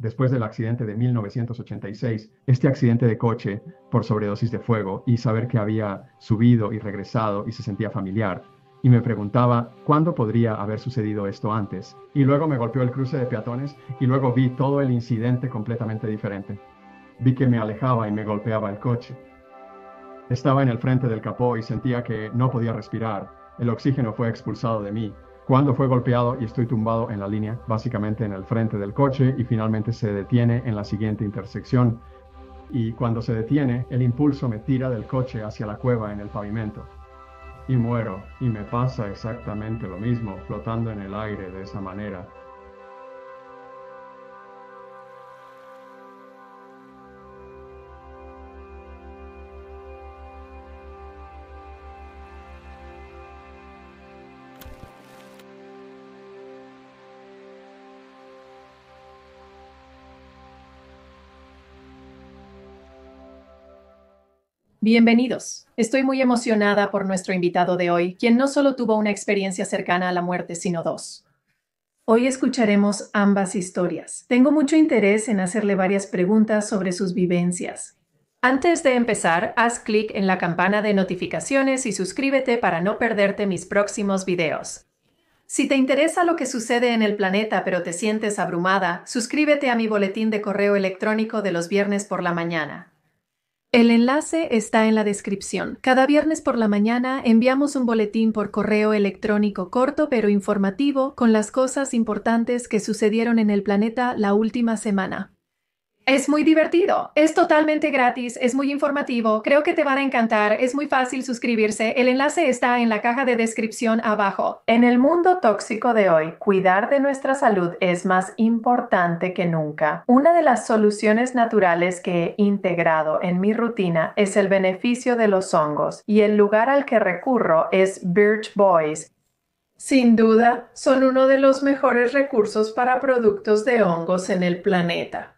después del accidente de 1986, este accidente de coche por sobredosis de fuego, y saber que había subido y regresado y se sentía familiar. Y me preguntaba cuándo podría haber sucedido esto antes. Y luego me golpeó el cruce de peatones y luego vi todo el incidente completamente diferente. Vi que me alejaba y me golpeaba el coche. Estaba en el frente del capó y sentía que no podía respirar. El oxígeno fue expulsado de mí. Cuando fue golpeado y estoy tumbado en la línea, básicamente en el frente del coche, y finalmente se detiene en la siguiente intersección. Y cuando se detiene, el impulso me tira del coche hacia la cueva en el pavimento. Y muero, y me pasa exactamente lo mismo, flotando en el aire de esa manera. Bienvenidos. Estoy muy emocionada por nuestro invitado de hoy, quien no solo tuvo una experiencia cercana a la muerte, sino dos. Hoy escucharemos ambas historias. Tengo mucho interés en hacerle varias preguntas sobre sus vivencias. Antes de empezar, haz clic en la campana de notificaciones y suscríbete para no perderte mis próximos videos. Si te interesa lo que sucede en el planeta pero te sientes abrumada, suscríbete a mi boletín de correo electrónico de los viernes por la mañana. El enlace está en la descripción. Cada viernes por la mañana enviamos un boletín por correo electrónico corto pero informativo con las cosas importantes que sucedieron en el planeta la última semana. Es muy divertido, es totalmente gratis, es muy informativo, creo que te van a encantar, es muy fácil suscribirse, el enlace está en la caja de descripción abajo. En el mundo tóxico de hoy, cuidar de nuestra salud es más importante que nunca. Una de las soluciones naturales que he integrado en mi rutina es el beneficio de los hongos, y el lugar al que recurro es Birch Boys. Sin duda, son uno de los mejores recursos para productos de hongos en el planeta.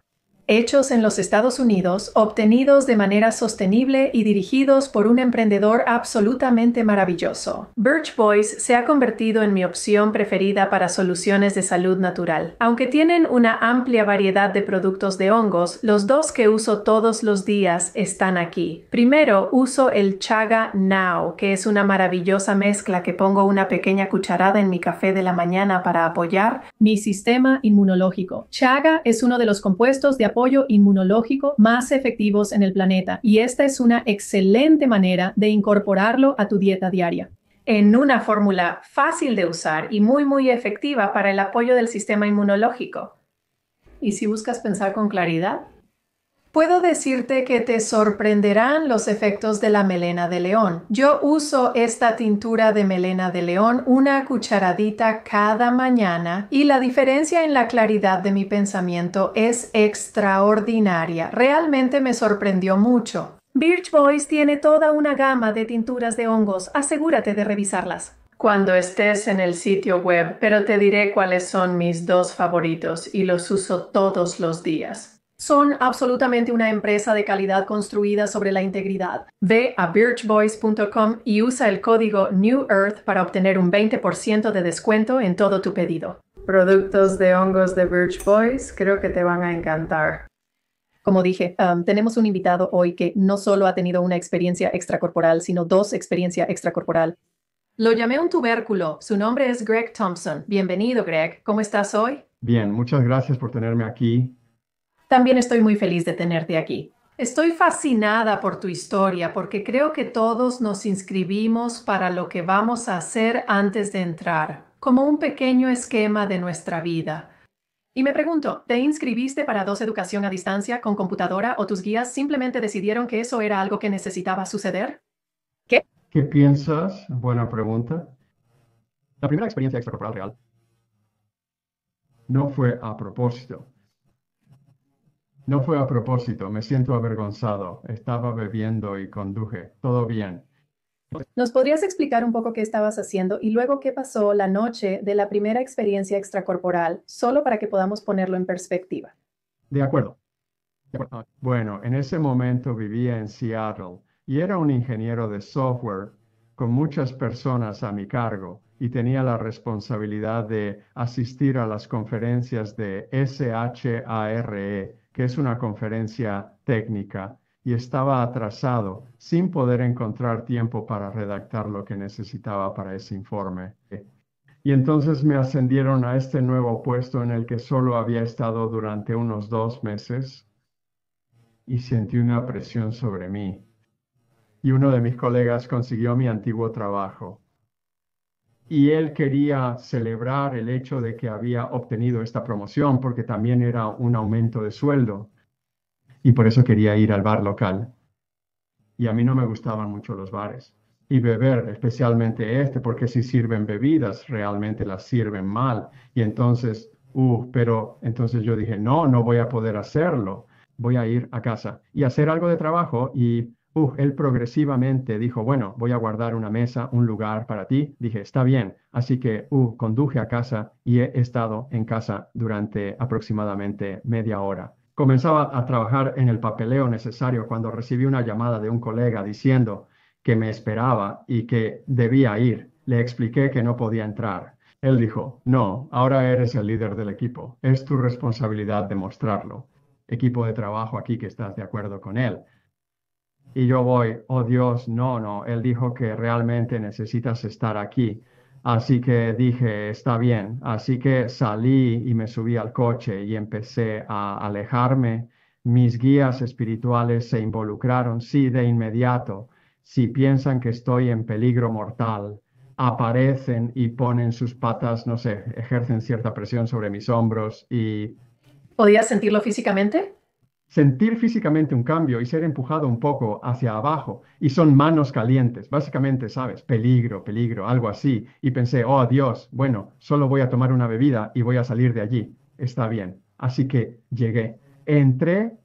Hechos en los Estados Unidos, obtenidos de manera sostenible y dirigidos por un emprendedor absolutamente maravilloso. Birch Boys se ha convertido en mi opción preferida para soluciones de salud natural. Aunque tienen una amplia variedad de productos de hongos, los dos que uso todos los días están aquí. Primero, uso el Chaga Now, que es una maravillosa mezcla que pongo una pequeña cucharada en mi café de la mañana para apoyar mi sistema inmunológico. Chaga es uno de los compuestos de apoyo inmunológico más efectivos en el planeta, y esta es una excelente manera de incorporarlo a tu dieta diaria. En una fórmula fácil de usar y muy efectiva para el apoyo del sistema inmunológico. ¿Y si buscas pensar con claridad? Puedo decirte que te sorprenderán los efectos de la melena de león. Yo uso esta tintura de melena de león una cucharadita cada mañana y la diferencia en la claridad de mi pensamiento es extraordinaria. Realmente me sorprendió mucho. Birch Boys tiene toda una gama de tinturas de hongos. Asegúrate de revisarlas cuando estés en el sitio web, pero te diré cuáles son mis dos favoritos y los uso todos los días. Son absolutamente una empresa de calidad construida sobre la integridad. Ve a birchboys.com y usa el código New Earth para obtener un 20% de descuento en todo tu pedido. Productos de hongos de Birch Boys, creo que te van a encantar. Como dije, tenemos un invitado hoy que no solo ha tenido una experiencia extracorporal, sino dos experiencias extracorporal. Lo llamé un tubérculo. Su nombre es Greg Thompson. Bienvenido, Greg. ¿Cómo estás hoy? Bien, muchas gracias por tenerme aquí. También estoy muy feliz de tenerte aquí. Estoy fascinada por tu historia porque creo que todos nos inscribimos para lo que vamos a hacer antes de entrar, como un pequeño esquema de nuestra vida. Y me pregunto, ¿te inscribiste para 2 educación a distancia con computadora o tus guías simplemente decidieron que eso era algo que necesitaba suceder? ¿Qué? ¿Qué piensas? Buena pregunta. La primera experiencia extracorporal real no fue a propósito. No fue a propósito, me siento avergonzado. Estaba bebiendo y conduje. Todo bien. ¿Nos podrías explicar un poco qué estabas haciendo y luego qué pasó la noche de la primera experiencia extracorporal, solo para que podamos ponerlo en perspectiva? De acuerdo. De acuerdo. Bueno, en ese momento vivía en Seattle y era un ingeniero de software con muchas personas a mi cargo. y tenía la responsabilidad de asistir a las conferencias de SHARE, que es una conferencia técnica, y estaba atrasado sin poder encontrar tiempo para redactar lo que necesitaba para ese informe. Y entonces me ascendieron a este nuevo puesto en el que solo había estado durante unos 2 meses y sentí una presión sobre mí. Y uno de mis colegas consiguió mi antiguo trabajo. Y él quería celebrar el hecho de que había obtenido esta promoción porque también era un aumento de sueldo. Y por eso quería ir al bar local. Y a mí no me gustaban mucho los bares. Y beber, especialmente este, porque si sirven bebidas, realmente las sirven mal. Y entonces, pero entonces yo dije, no, no voy a poder hacerlo. Voy a ir a casa y hacer algo de trabajo. Y él progresivamente dijo, bueno, voy a guardar una mesa, un lugar para ti. Dije, está bien. Así que, conduje a casa y he estado en casa durante aproximadamente media hora. Comenzaba a trabajar en el papeleo necesario cuando recibí una llamada de un colega diciendo que me esperaba y que debía ir. Le expliqué que no podía entrar. Él dijo, no, ahora eres el líder del equipo. Es tu responsabilidad demostrarlo. Equipo de trabajo aquí que estás de acuerdo con él. Y yo voy, oh Dios, no, no. Él dijo que realmente necesitas estar aquí. Así que dije, está bien. Así que salí y me subí al coche y empecé a alejarme. Mis guías espirituales se involucraron, sí, de inmediato. Si piensan que estoy en peligro mortal, aparecen y ponen sus patas, no sé, ejercen cierta presión sobre mis hombros y ¿Podías sentirlo físicamente? sentir físicamente un cambio y ser empujado un poco hacia abajo. Y son manos calientes, básicamente, ¿sabes? Peligro, peligro, algo así. Y pensé, oh Dios, bueno, solo voy a tomar una bebida y voy a salir de allí. Está bien. Así que llegué. Entré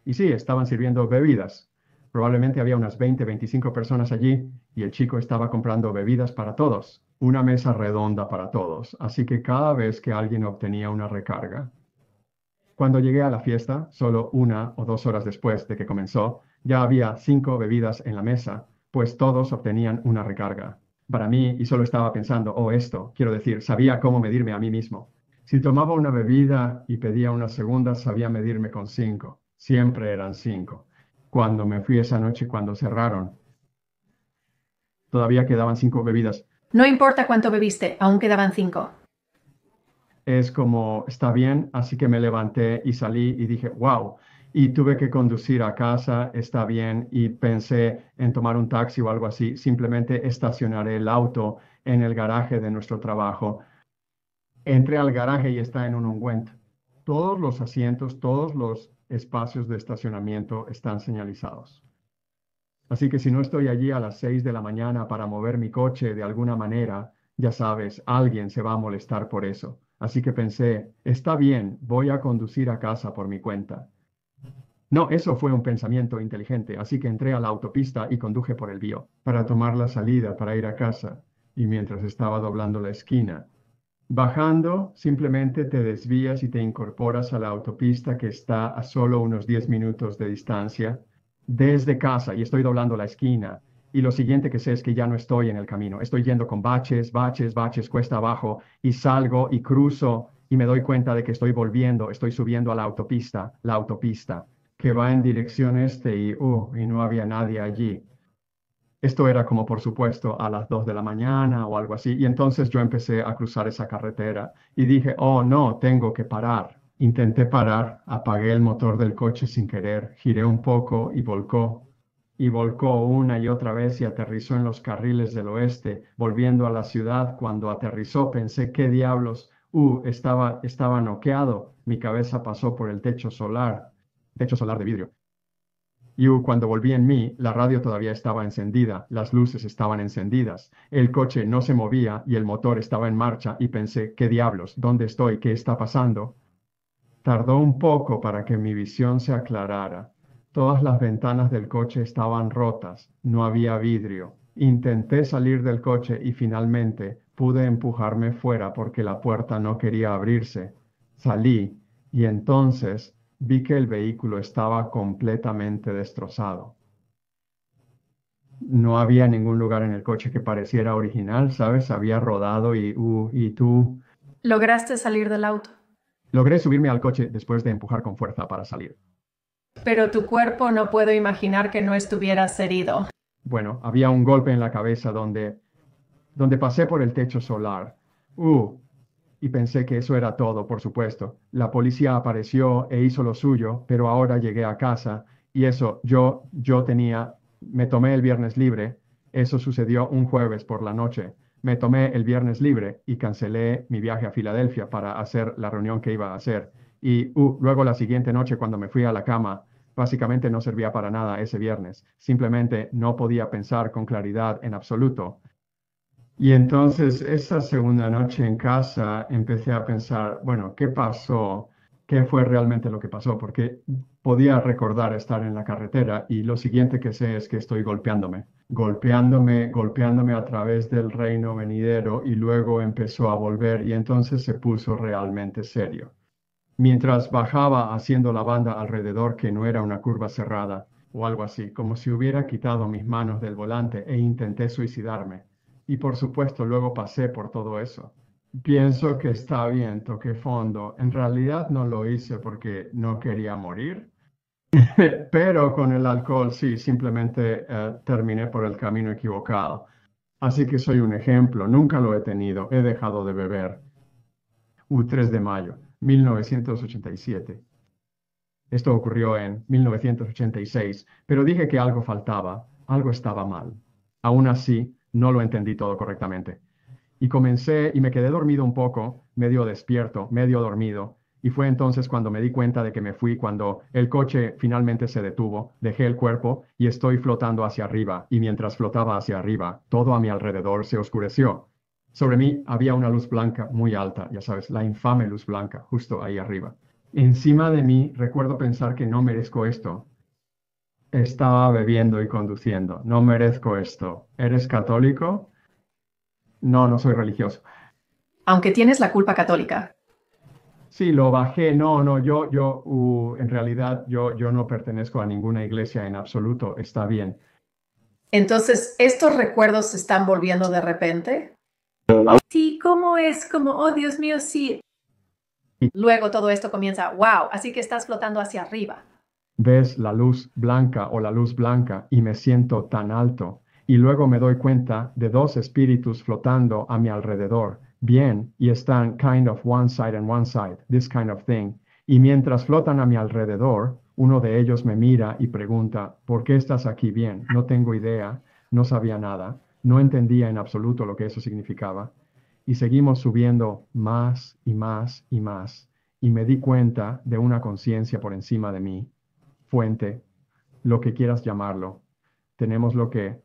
y sí, estaban sirviendo bebidas. Probablemente había unas 20, 25 personas allí y el chico estaba comprando bebidas para todos. Una mesa redonda para todos. Así que cada vez que alguien obtenía una recarga, cuando llegué a la fiesta, solo 1 o 2 horas después de que comenzó, ya había 5 bebidas en la mesa, pues todos obtenían una recarga. Para mí, y solo estaba pensando, esto, quiero decir, sabía cómo medirme a mí mismo. Si tomaba una bebida y pedía una segunda, sabía medirme con 5. Siempre eran 5. Cuando me fui esa noche, cuando cerraron, todavía quedaban 5 bebidas. No importa cuánto bebiste, aún quedaban 5. Es como, está bien, así que me levanté y salí y dije, wow, y tuve que conducir a casa, está bien, y pensé en tomar un taxi o algo así, simplemente estacionaré el auto en el garaje de nuestro trabajo. Entré al garaje y está en un ungüento. Todos los asientos, todos los espacios de estacionamiento están señalizados. Así que si no estoy allí a las 6 de la mañana para mover mi coche de alguna manera, ya sabes, alguien se va a molestar por eso. Así que pensé, está bien, voy a conducir a casa por mi cuenta. No, eso fue un pensamiento inteligente, así que entré a la autopista y conduje por el bio para tomar la salida para ir a casa. Y mientras estaba doblando la esquina, bajando, simplemente te desvías y te incorporas a la autopista que está a solo unos 10 minutos de distancia desde casa y estoy doblando la esquina. Y lo siguiente que sé es que ya no estoy en el camino. Estoy yendo con baches, baches, baches, cuesta abajo y salgo y cruzo y me doy cuenta de que estoy volviendo, estoy subiendo a la autopista que va en dirección este y no había nadie allí. Esto era como, por supuesto, a las 2 de la mañana o algo así. Y entonces yo empecé a cruzar esa carretera y dije, oh, no, tengo que parar. Intenté parar, apagué el motor del coche sin querer, giré un poco y volcó. Y volcó una y otra vez y aterrizó en los carriles del oeste, volviendo a la ciudad. Cuando aterrizó pensé, ¿qué diablos? Estaba noqueado. Mi cabeza pasó por el techo solar de vidrio. Y cuando volví en mí, la radio todavía estaba encendida, las luces estaban encendidas, el coche no se movía y el motor estaba en marcha y pensé, ¿qué diablos? ¿Dónde estoy? ¿Qué está pasando? Tardó un poco para que mi visión se aclarara. Todas las ventanas del coche estaban rotas, no había vidrio. Intenté salir del coche y finalmente pude empujarme fuera porque la puerta no quería abrirse. Salí y entonces vi que el vehículo estaba completamente destrozado. No había ningún lugar en el coche que pareciera original, ¿sabes? Había rodado y tú... Lograste salir del auto, Logré subirme al coche después de empujar con fuerza para salir. pero tu cuerpo no puedo imaginar que no estuvieras herido. Bueno, había un golpe en la cabeza donde pasé por el techo solar. Uh, y pensé que eso era todo, por supuesto. La policía apareció e hizo lo suyo, pero ahora llegué a casa y eso, me tomé el viernes libre. Eso sucedió un jueves por la noche. Me tomé el viernes libre y cancelé mi viaje a Filadelfia para hacer la reunión que iba a hacer. Y luego la siguiente noche, cuando me fui a la cama, básicamente no servía para nada ese viernes. Simplemente no podía pensar con claridad en absoluto. Y entonces esa segunda noche en casa empecé a pensar, bueno, ¿qué pasó? ¿Qué fue realmente lo que pasó? Porque podía recordar estar en la carretera y lo siguiente que sé es que estoy golpeándome a través del reino venidero y luego empezó a volver y entonces se puso realmente serio. Mientras bajaba haciendo la banda alrededor que no era una curva cerrada o algo así, como si hubiera quitado mis manos del volante e intenté suicidarme. Y por supuesto luego pasé por todo eso. Pienso que está bien, toqué fondo. En realidad no lo hice porque no quería morir, pero con el alcohol sí, simplemente terminé por el camino equivocado. Así que soy un ejemplo, nunca lo he tenido, he dejado de beber. 3 de mayo, 1987. Esto ocurrió en 1986, pero dije que algo faltaba, algo estaba mal. Aún así, no lo entendí todo correctamente. Y comencé y me quedé dormido un poco, medio despierto, medio dormido. Y fue entonces cuando me di cuenta de que me fui, cuando el coche finalmente se detuvo, dejé el cuerpo y estoy flotando hacia arriba. Y mientras flotaba hacia arriba, todo a mi alrededor se oscureció. Sobre mí había una luz blanca muy alta, ya sabes, la infame luz blanca, justo ahí arriba. Encima de mí recuerdo pensar que no merezco esto. Estaba bebiendo y conduciendo. No merezco esto. ¿Eres católico? No, no soy religioso. Aunque tienes la culpa católica. Sí, lo bajé. No, no, en realidad yo no pertenezco a ninguna iglesia en absoluto. Está bien. Entonces, ¿estos recuerdos se están volviendo de repente? Sí, ¿cómo es? Como, oh Dios mío, sí. Luego todo esto comienza, wow, así que estás flotando hacia arriba. Ves la luz blanca o la luz blanca y me siento tan alto. Y luego me doy cuenta de dos espíritus flotando a mi alrededor. Bien, y están kind of one side, this kind of thing. Y mientras flotan a mi alrededor, uno de ellos me mira y pregunta, ¿por qué estás aquí bien? No tengo idea, no sabía nada, no entendía en absoluto lo que eso significaba. Y seguimos subiendo más y más y más. Y me di cuenta de una conciencia por encima de mí, fuente, lo que quieras llamarlo. Tenemos lo que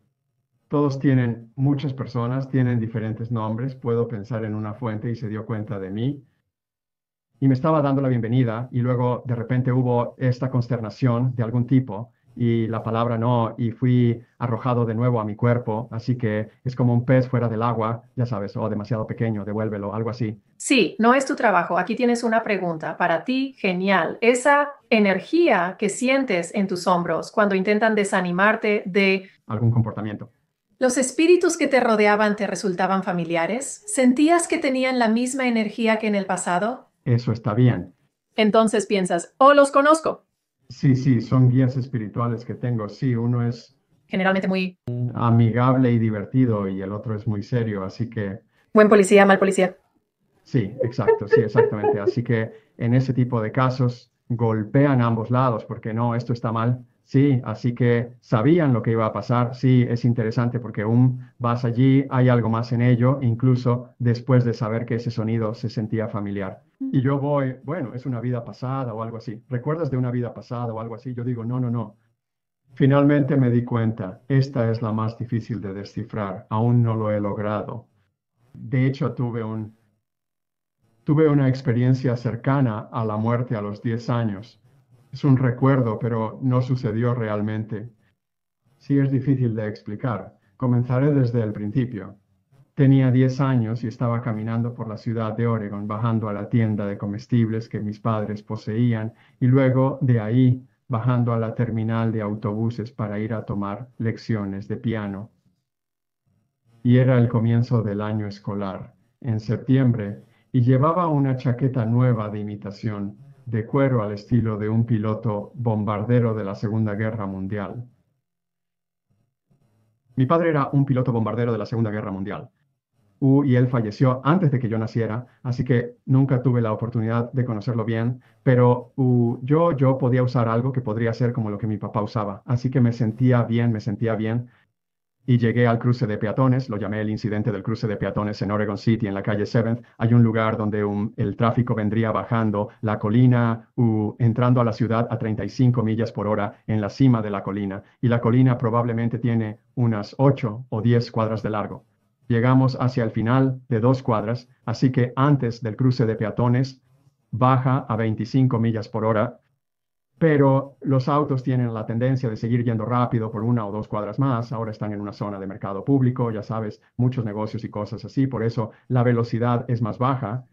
todos tienen, muchas personas tienen diferentes nombres. Puedo pensar en una fuente y se dio cuenta de mí y me estaba dando la bienvenida y luego de repente hubo esta consternación de algún tipo y la palabra no y fui arrojado de nuevo a mi cuerpo, así que es como un pez fuera del agua, ya sabes, o demasiado pequeño, devuélvelo, algo así. Sí, no es tu trabajo. Aquí tienes una pregunta para ti, genial. Esa energía que sientes en tus hombros cuando intentan desanimarte de Algún comportamiento. los espíritus que te rodeaban te resultaban familiares. ¿Sentías que tenían la misma energía que en el pasado? Eso está bien. Entonces piensas, oh, los conozco. Sí, sí, son guías espirituales que tengo. Sí, uno es Generalmente muy amigable y divertido y el otro es muy serio, así que buen policía, mal policía. sí, exacto, sí, exactamente. Así que en ese tipo de casos golpean a ambos lados porque no, esto está mal. Sí, así que sabían lo que iba a pasar. Sí, es interesante porque vas allí, hay algo más en ello, incluso después de saber que ese sonido se sentía familiar. Y yo voy, bueno, es una vida pasada o algo así. ¿Recuerdas de una vida pasada o algo así? Yo digo, no, no, no. Finalmente me di cuenta, esta es la más difícil de descifrar. Aún no lo he logrado. De hecho, tuve una experiencia cercana a la muerte a los 10 años. Es un recuerdo, pero no sucedió realmente. Sí es difícil de explicar. Comenzaré desde el principio. Tenía 10 años y estaba caminando por la ciudad de Oregon, bajando a la tienda de comestibles que mis padres poseían, y luego de ahí bajando a la terminal de autobuses para ir a tomar lecciones de piano. Y era el comienzo del año escolar, en septiembre, y llevaba una chaqueta nueva de imitación, de cuero al estilo de un piloto bombardero de la Segunda Guerra Mundial. Mi padre era un piloto bombardero de la Segunda Guerra Mundial. Y él falleció antes de que yo naciera, así que nunca tuve la oportunidad de conocerlo bien, pero yo podía usar algo que podría ser como lo que mi papá usaba, así que me sentía bien, y llegué al cruce de peatones, lo llamé el incidente del cruce de peatones en Oregon City, en la calle 7th. Hay un lugar donde el tráfico vendría bajando la colina, entrando a la ciudad a 35 millas por hora en la cima de la colina, y la colina probablemente tiene unas 8 o 10 cuadras de largo. Llegamos hacia el final de 2 cuadras, así que antes del cruce de peatones baja a 25 millas por hora, pero los autos tienen la tendencia de seguir yendo rápido por 1 o 2 cuadras más. Ahora están en una zona de mercado público, ya sabes, muchos negocios y cosas así. Por eso la velocidad es más baja.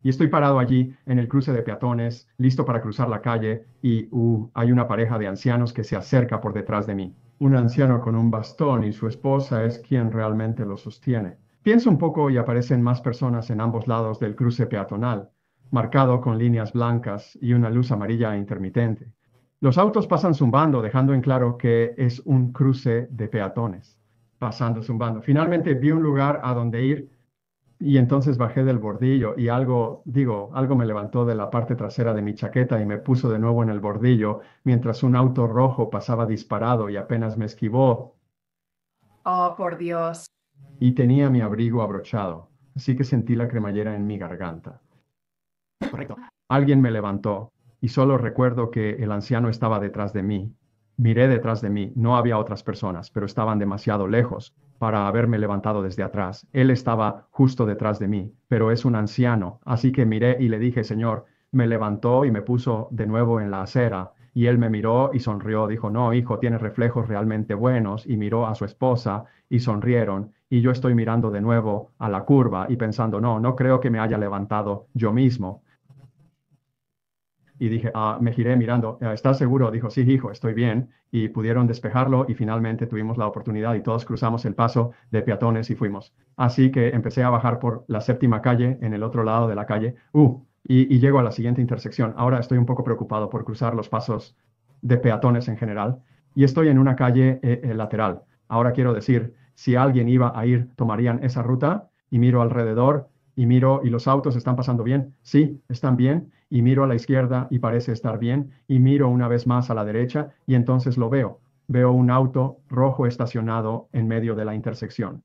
Y estoy parado allí en el cruce de peatones, listo para cruzar la calle, y hay una pareja de ancianos que se acerca por detrás de mí. Un anciano con un bastón y su esposa es quien realmente lo sostiene. Pienso un poco y aparecen más personas en ambos lados del cruce peatonal, marcado con líneas blancas y una luz amarilla intermitente. Los autos pasan zumbando, dejando en claro que es un cruce de peatones. Pasando zumbando. Finalmente vi un lugar a donde ir, y entonces bajé del bordillo y algo me levantó de la parte trasera de mi chaqueta y me puso de nuevo en el bordillo mientras un auto rojo pasaba disparado y apenas me esquivó, Oh, por Dios. y tenía mi abrigo abrochado, así que sentí la cremallera en mi garganta. Correcto. Alguien me levantó y solo recuerdo que el anciano estaba detrás de mí. Miré detrás de mí, no había otras personas, pero estaban demasiado lejos para haberme levantado desde atrás. Él estaba justo detrás de mí, pero es un anciano, así que miré y le dije, Señor, me levantó y me puso de nuevo en la acera. Y él me miró y sonrió, dijo, no, hijo, tienes reflejos realmente buenos, y miró a su esposa y sonrieron. Y yo estoy mirando de nuevo a la curva y pensando, no, no creo que me haya levantado yo mismo. Y dije, me giré mirando, ¿estás seguro? Dijo, sí, hijo, estoy bien. Y pudieron despejarlo y finalmente tuvimos la oportunidad y todos cruzamos el paso de peatones y fuimos. Así que empecé a bajar por la 7ª calle en el otro lado de la calle. Y llego a la siguiente intersección. Ahora estoy un poco preocupado por cruzar los pasos de peatones en general, y estoy en una calle lateral. Ahora quiero decir, si alguien iba a ir, tomarían esa ruta, y miro alrededor y miro, y los autos están pasando bien. Sí, están bien. Y miro a la izquierda y parece estar bien, y miro una vez más a la derecha y entonces lo veo. Veo un auto rojo estacionado en medio de la intersección.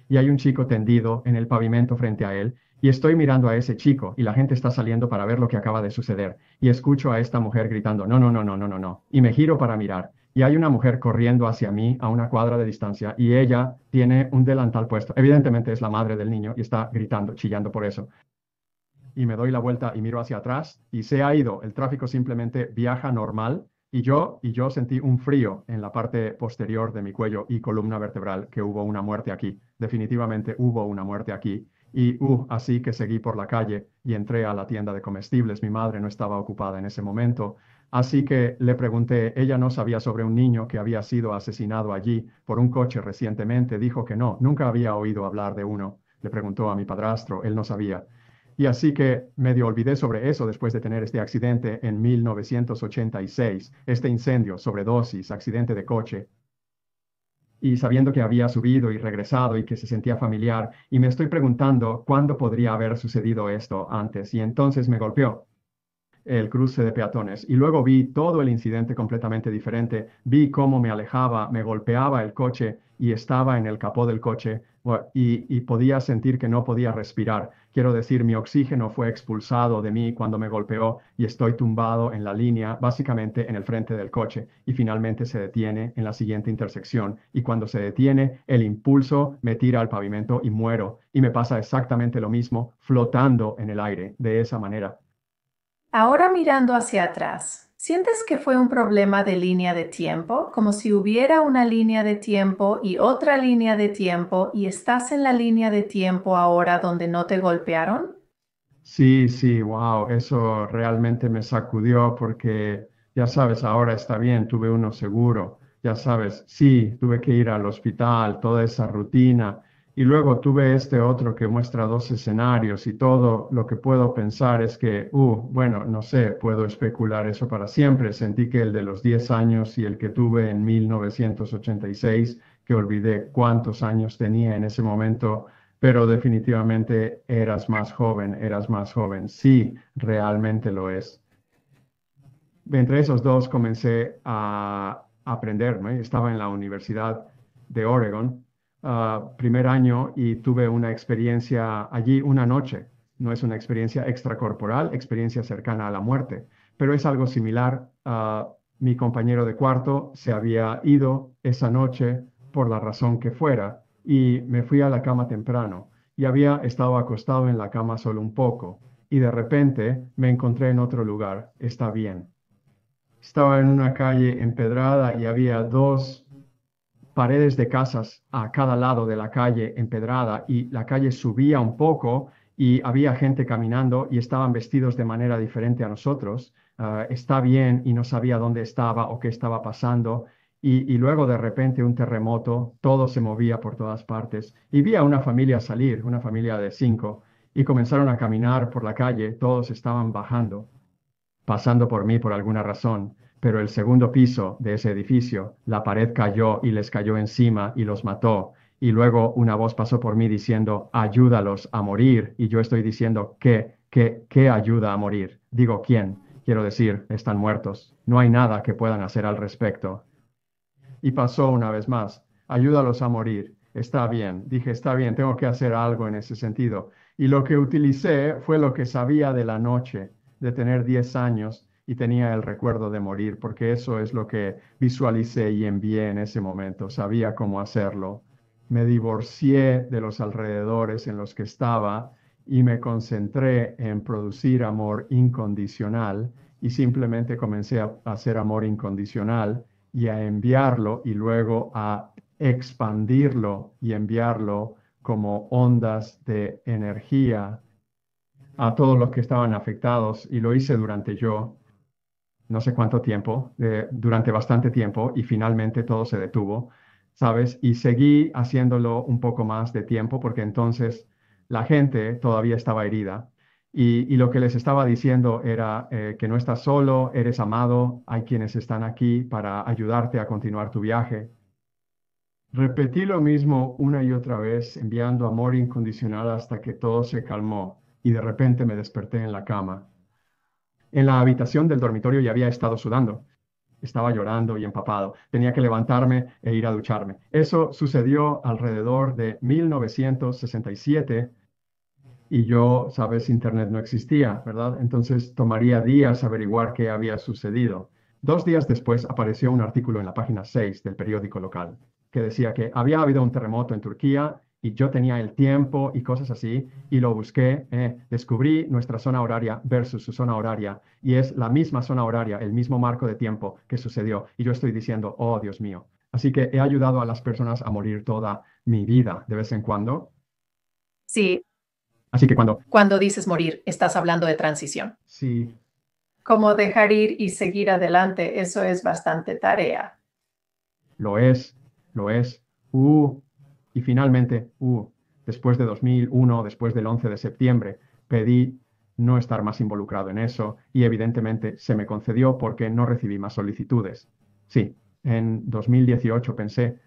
Y hay un chico tendido en el pavimento frente a él, y estoy mirando a ese chico y la gente está saliendo para ver lo que acaba de suceder. Y escucho a esta mujer gritando, no, no, no, no, no, no, no. Y me giro para mirar. Y hay una mujer corriendo hacia mí a 1 cuadra de distancia, y ella tiene un delantal puesto. Evidentemente es la madre del niño y está gritando, chillando por eso. Y me doy la vuelta y miro hacia atrás y se ha ido. El tráfico simplemente viaja normal, y yo sentí un frío en la parte posterior de mi cuello y columna vertebral, que hubo una muerte aquí. Definitivamente hubo una muerte aquí. Y así que seguí por la calle y entré a la tienda de comestibles. Mi madre no estaba ocupada en ese momento. Así que le pregunté, ella no sabía sobre un niño que había sido asesinado allí por un coche recientemente. Dijo que no, nunca había oído hablar de uno. Le preguntó a mi padrastro, él no sabía. Y así que medio olvidé sobre eso después de tener este accidente en 1986, este incendio, sobredosis, accidente de coche. Y sabiendo que había subido y regresado y que se sentía familiar, y me estoy preguntando cuándo podría haber sucedido esto antes, y entonces me golpeó el cruce de peatones. Y luego vi todo el incidente completamente diferente. Vi cómo me alejaba, me golpeaba el coche y estaba en el capó del coche, y podía sentir que no podía respirar. Quiero decir, mi oxígeno fue expulsado de mí cuando me golpeó, y estoy tumbado en la línea, básicamente en el frente del coche, y finalmente se detiene en la siguiente intersección. Y cuando se detiene, el impulso me tira al pavimento y muero. Y me pasa exactamente lo mismo, flotando en el aire, de esa manera. Ahora mirando hacia atrás, ¿sientes que fue un problema de línea de tiempo? Como si hubiera una línea de tiempo y otra línea de tiempo, y estás en la línea de tiempo ahora donde no te golpearon? Sí, sí, wow, eso realmente me sacudió porque ya sabes, ahora está bien, tuve uno seguro, ya sabes, sí, tuve que ir al hospital, toda esa rutina. Y luego tuve este otro que muestra dos escenarios y todo lo que puedo pensar es que, bueno, no sé, puedo especular eso para siempre. Sentí que el de los 10 años y el que tuve en 1986, que olvidé cuántos años tenía en ese momento, pero definitivamente eras más joven. Sí, realmente lo es. Entre esos dos comencé a aprender, ¿no? Estaba en la Universidad de Oregon, primer año, y tuve una experiencia allí una noche. No es una experiencia extracorporal, experiencia cercana a la muerte, pero es algo similar. Mi compañero de cuarto se había ido esa noche por la razón que fuera y me fui a la cama temprano y había estado acostado en la cama solo un poco y de repente me encontré en otro lugar. Está bien. Estaba en una calle empedrada y había dos paredes de casas a cada lado de la calle empedrada y la calle subía un poco y había gente caminando y estaban vestidos de manera diferente a nosotros. Está bien y no sabía dónde estaba o qué estaba pasando. Y luego de repente un terremoto, todo se movía por todas partes. Y vi a una familia salir, una familia de 5, y comenzaron a caminar por la calle, todos estaban bajando pasando por mí por alguna razón, pero el segundo piso de ese edificio, la pared cayó y les cayó encima y los mató. Y luego una voz pasó por mí diciendo, ayúdalos a morir. Y yo estoy diciendo, ¿qué ayuda a morir? Digo, ¿quién? Quiero decir, están muertos. No hay nada que puedan hacer al respecto. Y pasó una vez más, ayúdalos a morir. Está bien, dije, está bien, tengo que hacer algo en ese sentido. Y lo que utilicé fue lo que sabía de la noche, de tener 10 años y tenía el recuerdo de morir, porque eso es lo que visualicé y envié en ese momento. Sabía cómo hacerlo. Me divorcié de los alrededores en los que estaba y me concentré en producir amor incondicional y simplemente comencé a hacer amor incondicional y a enviarlo y luego a expandirlo y enviarlo como ondas de energía a todos los que estaban afectados. Y lo hice durante yo no sé cuánto tiempo, durante bastante tiempo, y finalmente todo se detuvo, ¿sabes? Y seguí haciéndolo un poco más de tiempo porque entonces la gente todavía estaba herida. Y lo que les estaba diciendo era que no estás solo, eres amado, hay quienes están aquí para ayudarte a continuar tu viaje. Repetí lo mismo una y otra vez, enviando amor incondicional hasta que todo se calmó y de repente me desperté en la cama. En la habitación del dormitorio ya había estado sudando. Estaba llorando y empapado. Tenía que levantarme e ir a ducharme. Eso sucedió alrededor de 1967 y yo, sabes, Internet no existía, ¿verdad? Entonces tomaría días averiguar qué había sucedido. 2 días después apareció un artículo en la página 6 del periódico local que decía que había habido un terremoto en Turquía y yo tenía el tiempo y cosas así y lo busqué, descubrí nuestra zona horaria versus su zona horaria y es la misma zona horaria, el mismo marco de tiempo que sucedió y yo estoy diciendo, oh Dios mío. Así que he ayudado a las personas a morir toda mi vida de vez en cuando. Sí, Así que cuando dices morir, estás hablando de transición. sí, Como dejar ir y seguir adelante, eso es bastante tarea. lo es, lo es. Uh, y finalmente, después de 2001, después del 11 de septiembre, pedí no estar más involucrado en eso y evidentemente se me concedió porque no recibí más solicitudes. Sí, en 2018 pensé,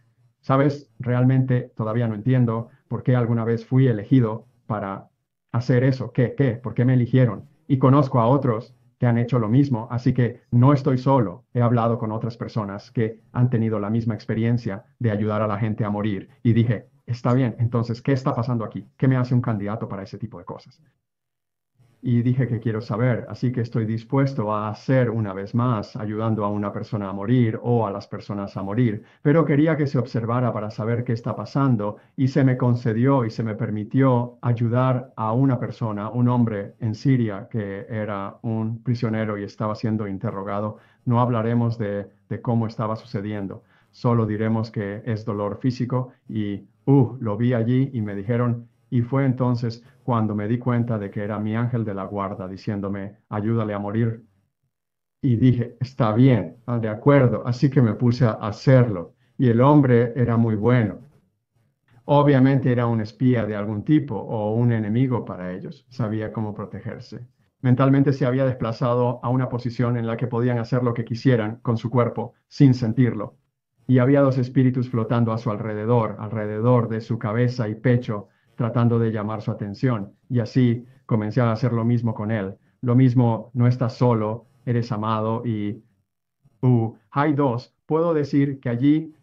sabes, realmente todavía no entiendo por qué alguna vez fui elegido para hacer eso. ¿Qué? ¿Por qué me eligieron? Y conozco a otros que han hecho lo mismo, así que no estoy solo. He hablado con otras personas que han tenido la misma experiencia de ayudar a la gente a morir y dije, está bien, entonces, ¿qué está pasando aquí? ¿Qué me hace un candidato para ese tipo de cosas? Y dije que quiero saber, así que estoy dispuesto a hacer una vez más, ayudando a una persona a morir o a las personas a morir, pero quería que se observara para saber qué está pasando y se me concedió y se me permitió ayudar a una persona, un hombre en Siria que era un prisionero y estaba siendo interrogado. No hablaremos de cómo estaba sucediendo, solo diremos que es dolor físico y, lo vi allí y me dijeron, y fue entonces cuando me di cuenta de que era mi ángel de la guarda diciéndome, ayúdale a morir. Y dije, está bien, de acuerdo. Así que me puse a hacerlo. Y el hombre era muy bueno. Obviamente era un espía de algún tipo o un enemigo para ellos. Sabía cómo protegerse. Mentalmente se había desplazado a una posición en la que podían hacer lo que quisieran con su cuerpo sin sentirlo. Y había dos espíritus flotando a su alrededor, alrededor de su cabeza y pecho, tratando de llamar su atención. Y así comencé a hacer lo mismo con él. Lo mismo, no estás solo, eres amado y hay dos. Puedo decir que allí,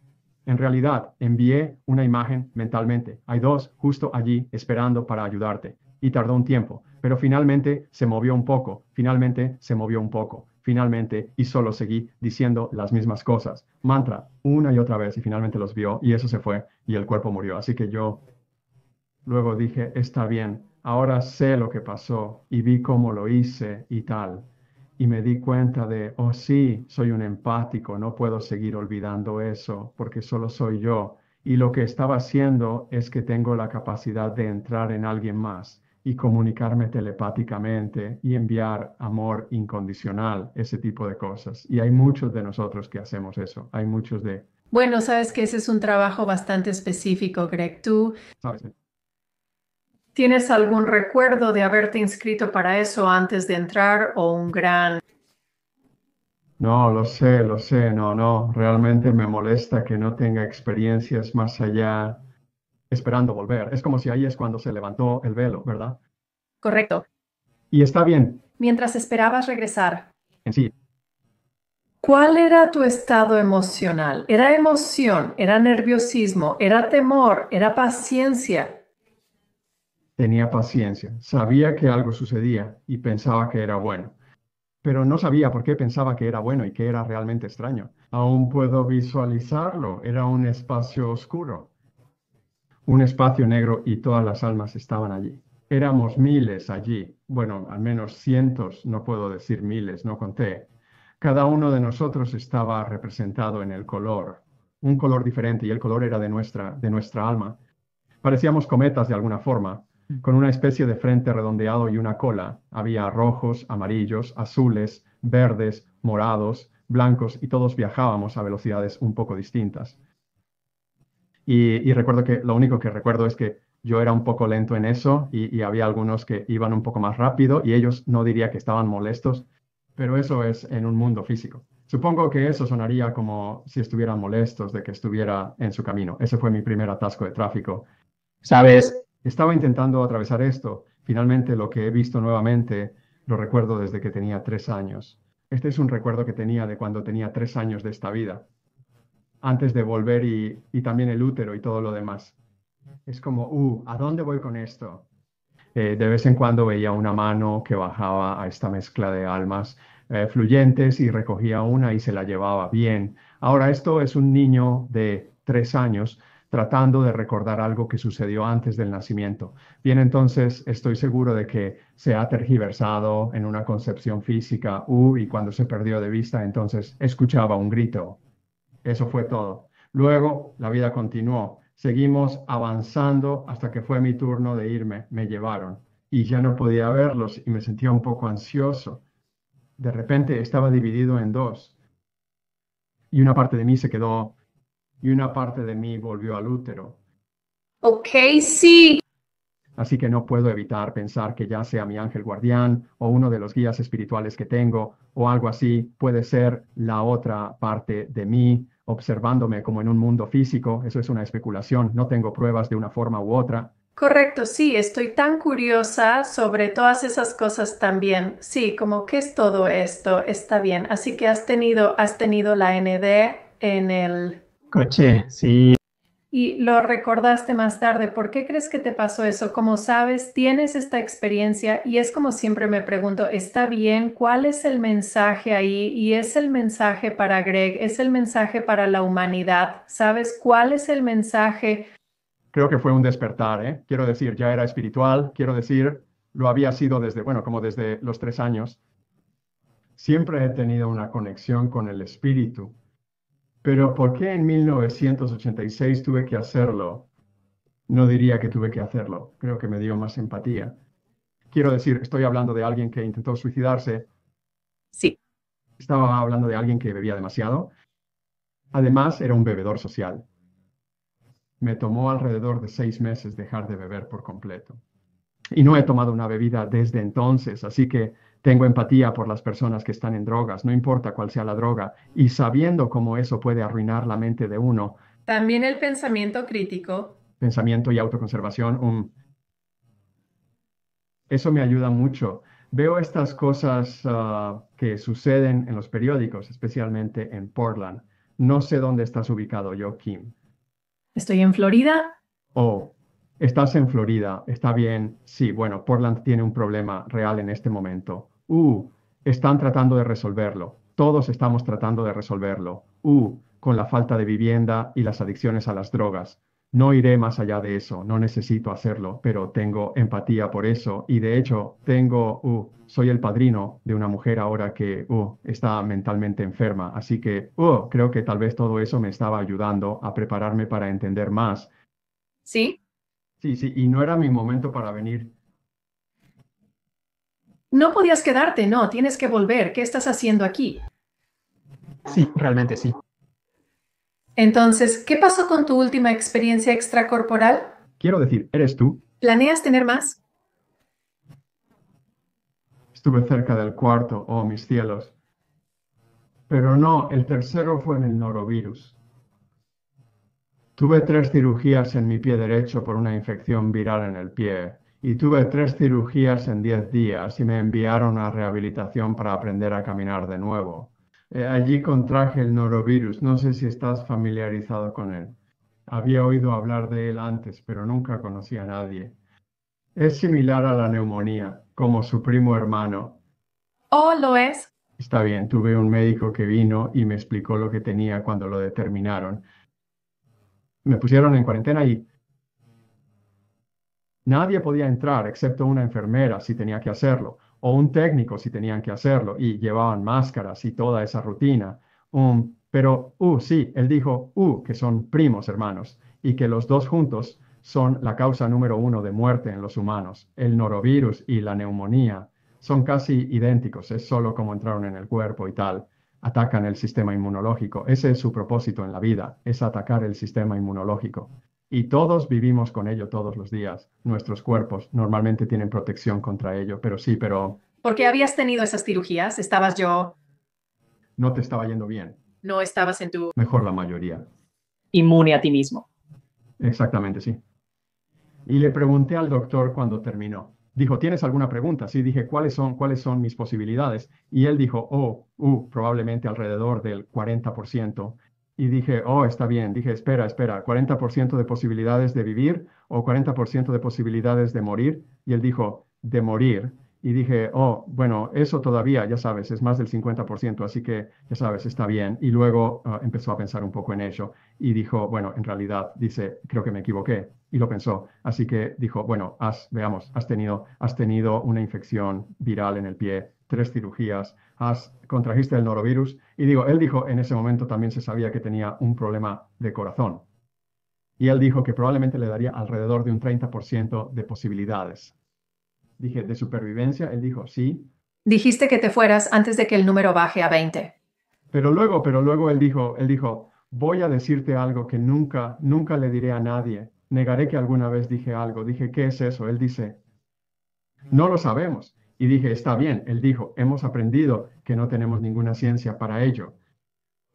en realidad, envié una imagen mentalmente. Hay dos justo allí esperando para ayudarte. Y tardó un tiempo, pero finalmente se movió un poco, finalmente se movió un poco, finalmente, y solo seguí diciendo las mismas cosas. Mantra, una y otra vez, y finalmente los vio, y eso se fue, y el cuerpo murió. Así que yo luego dije, está bien, ahora sé lo que pasó y vi cómo lo hice y tal. Y me di cuenta de, oh sí, soy un empático, no puedo seguir olvidando eso porque solo soy yo. Y lo que estaba haciendo es que tengo la capacidad de entrar en alguien más y comunicarme telepáticamente y enviar amor incondicional, ese tipo de cosas. Y hay muchos de nosotros que hacemos eso. Hay muchos de, Bueno, sabes que ese es un trabajo bastante específico, Greg. ¿Tú ¿sabes? tienes algún recuerdo de haberte inscrito para eso antes de entrar o un gran... No, lo sé, no, no, realmente me molesta que no tenga experiencias más allá esperando volver. Es como si ahí es cuando se levantó el velo, ¿verdad? Correcto. Y está bien Mientras esperabas regresar, en sí, ¿cuál era tu estado emocional? ¿Era emoción? ¿Era nerviosismo? ¿Era temor? ¿Era paciencia? tenía paciencia, sabía que algo sucedía y pensaba que era bueno, pero no sabía por qué pensaba que era bueno y que era realmente extraño. Aún puedo visualizarlo, era un espacio oscuro, un espacio negro y todas las almas estaban allí. Éramos miles allí, bueno, al menos cientos, no puedo decir miles, no conté. Cada uno de nosotros estaba representado en el color, un color diferente y el color era de nuestra alma. Parecíamos cometas de alguna forma, con una especie de frente redondeado y una cola. Había rojos, amarillos, azules, verdes, morados, blancos y todos viajábamos a velocidades un poco distintas. Y recuerdo que lo único que recuerdo es que yo era un poco lento en eso y había algunos que iban un poco más rápido y ellos no diría que estaban molestos, pero eso es en un mundo físico. Supongo que eso sonaría como si estuvieran molestos de que estuviera en su camino. Ese fue mi primer atasco de tráfico. ¿Sabes? Estaba intentando atravesar esto. Finalmente lo que he visto nuevamente lo recuerdo desde que tenía 3 años. Este es un recuerdo que tenía de cuando tenía 3 años de esta vida antes de volver y también el útero y todo lo demás. Es como, ¿a dónde voy con esto? De vez en cuando veía una mano que bajaba a esta mezcla de almas fluyentes y recogía una y se la llevaba bien. Ahora, esto es un niño de 3 años tratando de recordar algo que sucedió antes del nacimiento. Bien, entonces estoy seguro de que se ha tergiversado en una concepción física, y cuando se perdió de vista, entonces escuchaba un grito. Eso fue todo. Luego la vida continuó. Seguimos avanzando hasta que fue mi turno de irme. Me llevaron y ya no podía verlos y me sentía un poco ansioso. De repente estaba dividido en dos y una parte de mí se quedó y una parte de mí volvió al útero. Ok, sí. Así que no puedo evitar pensar que ya sea mi ángel guardián o uno de los guías espirituales que tengo o algo así, puede ser la otra parte de mí observándome como en un mundo físico. Eso es una especulación, no tengo pruebas de una forma u otra. Correcto, sí, estoy tan curiosa sobre todas esas cosas también. Sí, como qué es todo esto, está bien. Así que has tenido la ND en el... Coche, sí. Y lo recordaste más tarde. ¿Por qué crees que te pasó eso? Como sabes, tienes esta experiencia y es como siempre me pregunto, ¿está bien? ¿Cuál es el mensaje ahí? Y es el mensaje para Greg, es el mensaje para la humanidad. ¿Sabes cuál es el mensaje? Creo que fue un despertar, ¿eh? Quiero decir, ya era espiritual, quiero decir, lo había sido desde, bueno, como desde los 3 años. Siempre he tenido una conexión con el espíritu. Pero ¿por qué en 1986 tuve que hacerlo? No diría que tuve que hacerlo. Creo que me dio más empatía. Quiero decir, estoy hablando de alguien que intentó suicidarse Sí. Estaba hablando de alguien que bebía demasiado. Además, era un bebedor social. Me tomó alrededor de 6 meses dejar de beber por completo. Y no he tomado una bebida desde entonces, así que tengo empatía por las personas que están en drogas, no importa cuál sea la droga, y sabiendo cómo eso puede arruinar la mente de uno, También el pensamiento crítico. pensamiento y autoconservación, eso me ayuda mucho. Veo estas cosas que suceden en los periódicos, especialmente en Portland. No sé dónde estás ubicado, yo, Kim. Estoy en Florida. Oh, estás en Florida, está bien. Sí, bueno, Portland tiene un problema real en este momento. Están tratando de resolverlo. Todos estamos tratando de resolverlo. Con la falta de vivienda y las adicciones a las drogas. No iré más allá de eso, no necesito hacerlo, pero tengo empatía por eso y de hecho soy el padrino de una mujer ahora que está mentalmente enferma, así que creo que tal vez todo eso me estaba ayudando a prepararme para entender más. ¿Sí? Sí, sí, y no era mi momento para venir. No podías quedarte, no, tienes que volver. ¿Qué estás haciendo aquí? Sí, realmente sí. Entonces, ¿qué pasó con tu última experiencia extracorporal? Quiero decir, ¿eres tú? ¿Planeas tener más? Estuve cerca del cuarto, oh mis cielos. Pero no, el tercero fue en el norovirus. Tuve 3 cirugías en mi pie derecho por una infección viral en el pie. Y tuve 3 cirugías en 10 días y me enviaron a rehabilitación para aprender a caminar de nuevo. Allí contraje el norovirus. No sé si estás familiarizado con él. Había oído hablar de él antes, pero nunca conocí a nadie. Es similar a la neumonía, como su primo hermano. Oh, lo es. Está bien, tuve un médico que vino y me explicó lo que tenía cuando lo determinaron. Me pusieron en cuarentena y nadie podía entrar excepto una enfermera si tenía que hacerlo, o un técnico si tenían que hacerlo, y llevaban máscaras y toda esa rutina. Pero, sí, él dijo, que son primos hermanos, y que los dos juntos son la causa número uno de muerte en los humanos. El norovirus y la neumonía son casi idénticos, es solo como entraron en el cuerpo y tal. Atacan el sistema inmunológico. Ese es su propósito en la vida, es atacar el sistema inmunológico. Y todos vivimos con ello todos los días. Nuestros cuerpos normalmente tienen protección contra ello, pero sí, pero ¿Por qué habías tenido esas cirugías? ¿Estabas yo? no te estaba yendo bien. No estabas en tu Mejor la mayoría. inmune a ti mismo. Exactamente, sí. Y le pregunté al doctor cuando terminó. Dijo, ¿tienes alguna pregunta? Sí, dije, ¿cuáles son mis posibilidades? Y él dijo, probablemente alrededor del 40%. Y dije, está bien. Dije, espera, ¿40% de posibilidades de vivir o 40% de posibilidades de morir? Y él dijo, de morir. Y dije, bueno, eso todavía, ya sabes, es más del 50%, así que, ya sabes, está bien. Y luego empezó a pensar un poco en ello y dijo, bueno, en realidad, dice, creo que me equivoqué. Y lo pensó. Así que dijo, bueno, veamos, has tenido una infección viral en el pie, 3 cirugías, contrajiste el norovirus. Y él dijo, en ese momento también se sabía que tenía un problema de corazón. Y él dijo que probablemente le daría alrededor de un 30% de posibilidades. Dije, ¿de supervivencia? Él dijo, sí. Dijiste que te fueras antes de que el número baje a 20. Pero luego él dijo, voy a decirte algo que nunca, nunca le diré a nadie. Negaré que alguna vez dije algo. Dije, ¿qué es eso? Él dice, no lo sabemos. Y dije, está bien. Él dijo, hemos aprendido que no tenemos ninguna ciencia para ello.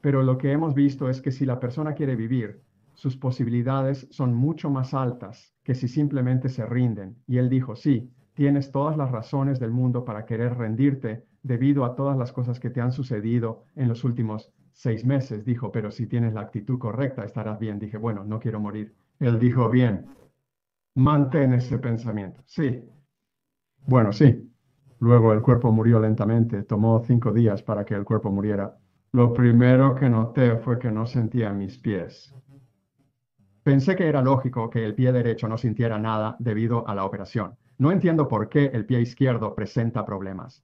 Pero lo que hemos visto es que si la persona quiere vivir, sus posibilidades son mucho más altas que si simplemente se rinden. Y él dijo, sí, tienes todas las razones del mundo para querer rendirte debido a todas las cosas que te han sucedido en los últimos 6 meses. Dijo, pero si tienes la actitud correcta, estarás bien. Dije, bueno, no quiero morir. Él dijo, bien, mantén ese pensamiento. Sí, bueno, sí. Luego el cuerpo murió lentamente. Tomó 5 días para que el cuerpo muriera. Lo primero que noté fue que no sentía mis pies. Pensé que era lógico que el pie derecho no sintiera nada debido a la operación. No entiendo por qué el pie izquierdo presenta problemas.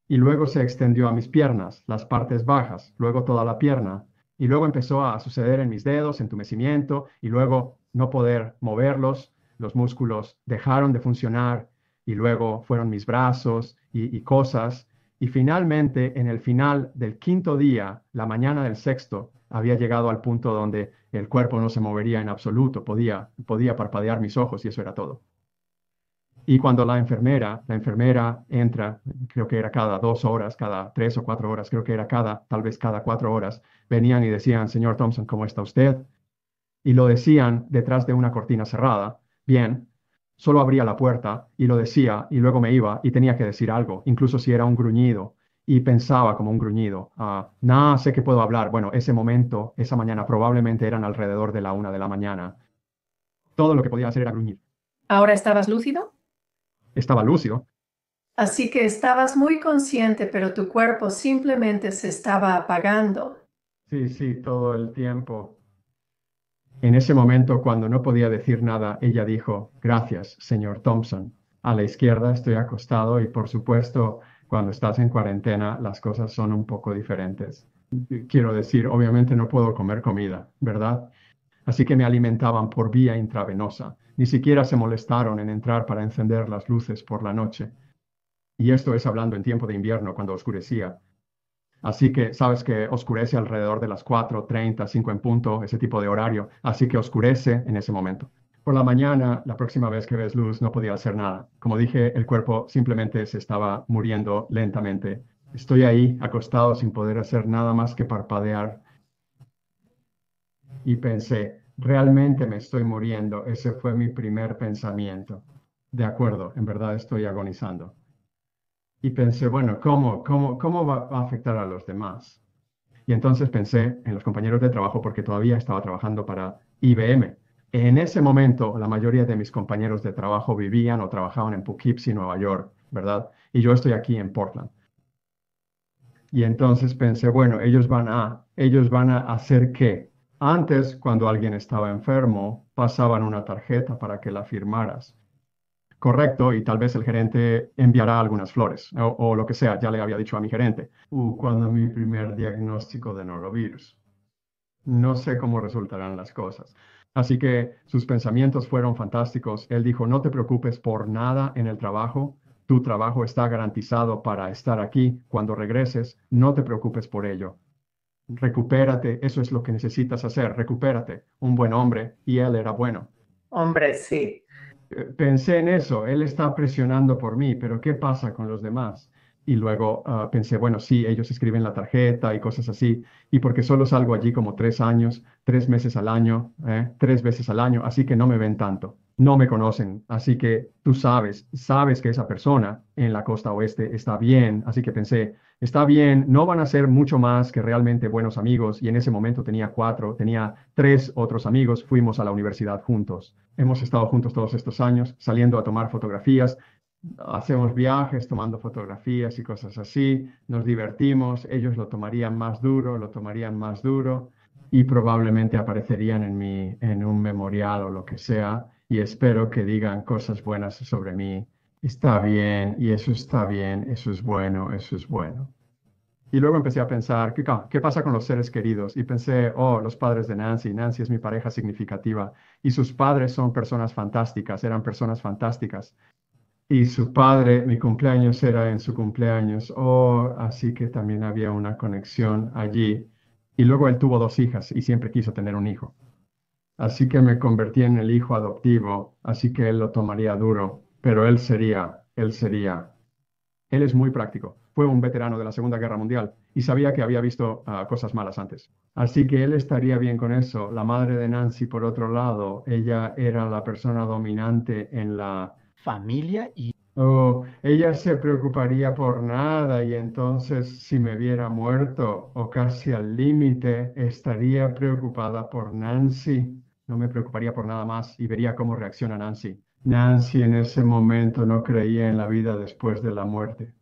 Y luego se extendió a mis piernas, las partes bajas, luego toda la pierna. Y luego empezó a suceder en mis dedos, entumecimiento, y luego no poder moverlos, los músculos dejaron de funcionar, y luego fueron mis brazos y cosas. Y finalmente, en el final del quinto día, la mañana del sexto, había llegado al punto donde el cuerpo no se movería en absoluto, podía parpadear mis ojos y eso era todo. Y cuando la enfermera entra, creo que era cada 2 horas, cada 3 o 4 horas, creo que era tal vez cada 4 horas, venían y decían, señor Thompson, ¿cómo está usted? Y lo decían detrás de una cortina cerrada. Bien, solo abría la puerta y lo decía y luego me iba y tenía que decir algo, incluso si era un gruñido y pensaba como un gruñido. Nada, sé que puedo hablar. Bueno, ese momento, esa mañana, probablemente eran alrededor de la 1 de la mañana. Todo lo que podía hacer era gruñir. ¿Ahora estabas lúcido? Estaba lúcido. Así que estabas muy consciente, pero tu cuerpo simplemente se estaba apagando. Sí, sí, todo el tiempo. En ese momento, cuando no podía decir nada, ella dijo, gracias, señor Thompson. A la izquierda estoy acostado y por supuesto, cuando estás en cuarentena, las cosas son un poco diferentes. Quiero decir, obviamente no puedo comer comida, ¿verdad? Así que me alimentaban por vía intravenosa. Ni siquiera se molestaron en entrar para encender las luces por la noche. Y esto es hablando en tiempo de invierno, cuando oscurecía. Así que sabes que oscurece alrededor de las 4:30, 5 en punto, ese tipo de horario. Así que oscurece en ese momento. Por la mañana, la próxima vez que ves luz, no podía hacer nada. Como dije, el cuerpo simplemente se estaba muriendo lentamente. Estoy ahí, acostado, sin poder hacer nada más que parpadear. Y pensé, realmente me estoy muriendo. Ese fue mi primer pensamiento. De acuerdo, en verdad estoy agonizando. Y pensé, bueno, ¿cómo va a afectar a los demás? Y entonces pensé en los compañeros de trabajo porque todavía estaba trabajando para IBM. En ese momento, la mayoría de mis compañeros de trabajo vivían o trabajaban en Poughkeepsie, Nueva York, ¿verdad? Y yo estoy aquí en Portland. Y entonces pensé, bueno, ellos van a hacer qué. Antes, cuando alguien estaba enfermo, pasaban una tarjeta para que la firmaras. Correcto, y tal vez el gerente enviará algunas flores o lo que sea, ya le había dicho a mi gerente. Cuando mi primer diagnóstico de norovirus. No sé cómo resultarán las cosas. Así que sus pensamientos fueron fantásticos. Él dijo, no te preocupes por nada en el trabajo. Tu trabajo está garantizado para estar aquí. Cuando regreses, no te preocupes por ello. Recupérate, eso es lo que necesitas hacer, recupérate. Un buen hombre, y él era bueno. Hombre, sí. Pensé en eso, él está presionando por mí, pero ¿qué pasa con los demás? Y luego pensé, bueno, sí, ellos escriben la tarjeta y cosas así, y porque solo salgo allí como 3 años, 3 meses al año, 3 veces al año, así que no me ven tanto, no me conocen, así que tú sabes que esa persona en la costa oeste está bien, así que pensé, está bien, no van a ser mucho más que realmente buenos amigos, y en ese momento tenía 3 otros amigos, fuimos a la universidad juntos. Hemos estado juntos todos estos años, saliendo a tomar fotografías, hacemos viajes, tomando fotografías y cosas así, nos divertimos, ellos lo tomarían más duro y probablemente aparecerían en un memorial o lo que sea y espero que digan cosas buenas sobre mí. Está bien y eso está bien, eso es bueno, eso es bueno. Y luego empecé a pensar, ¿qué pasa con los seres queridos? Y pensé, oh, los padres de Nancy. Nancy es mi pareja significativa. Y sus padres son personas fantásticas, eran personas fantásticas. Y su padre, mi cumpleaños era en su cumpleaños. Oh, así que también había una conexión allí. Y luego él tuvo 2 hijas y siempre quiso tener un hijo. Así que me convertí en el hijo adoptivo, así que él lo tomaría duro, pero él es muy práctico. Fue un veterano de la Segunda Guerra Mundial y sabía que había visto cosas malas antes. Así que él estaría bien con eso. La madre de Nancy, por otro lado, ella era la persona dominante en la familia y ella se preocuparía por nada y entonces si me viera muerto o casi al límite, estaría preocupada por Nancy. No me preocuparía por nada más y vería cómo reacciona Nancy. Nancy en ese momento no creía en la vida después de la muerte.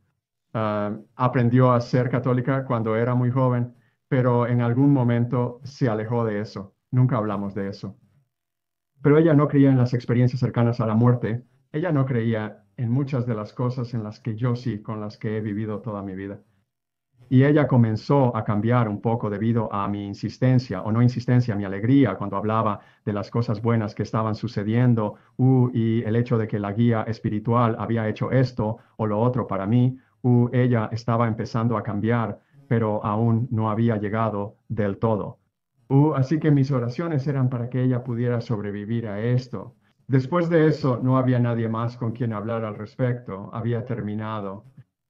Aprendió a ser católica cuando era muy joven, pero en algún momento se alejó de eso. Nunca hablamos de eso. Pero ella no creía en las experiencias cercanas a la muerte. Ella no creía en muchas de las cosas en las que yo sí, con las que he vivido toda mi vida. Y ella comenzó a cambiar un poco debido a mi insistencia, o no insistencia, mi alegría cuando hablaba de las cosas buenas que estaban sucediendo, y el hecho de que la guía espiritual había hecho esto o lo otro para mí. Ella estaba empezando a cambiar, pero aún no había llegado del todo. Así que mis oraciones eran para que ella pudiera sobrevivir a esto. Después de eso, no había nadie más con quien hablar al respecto. Había terminado.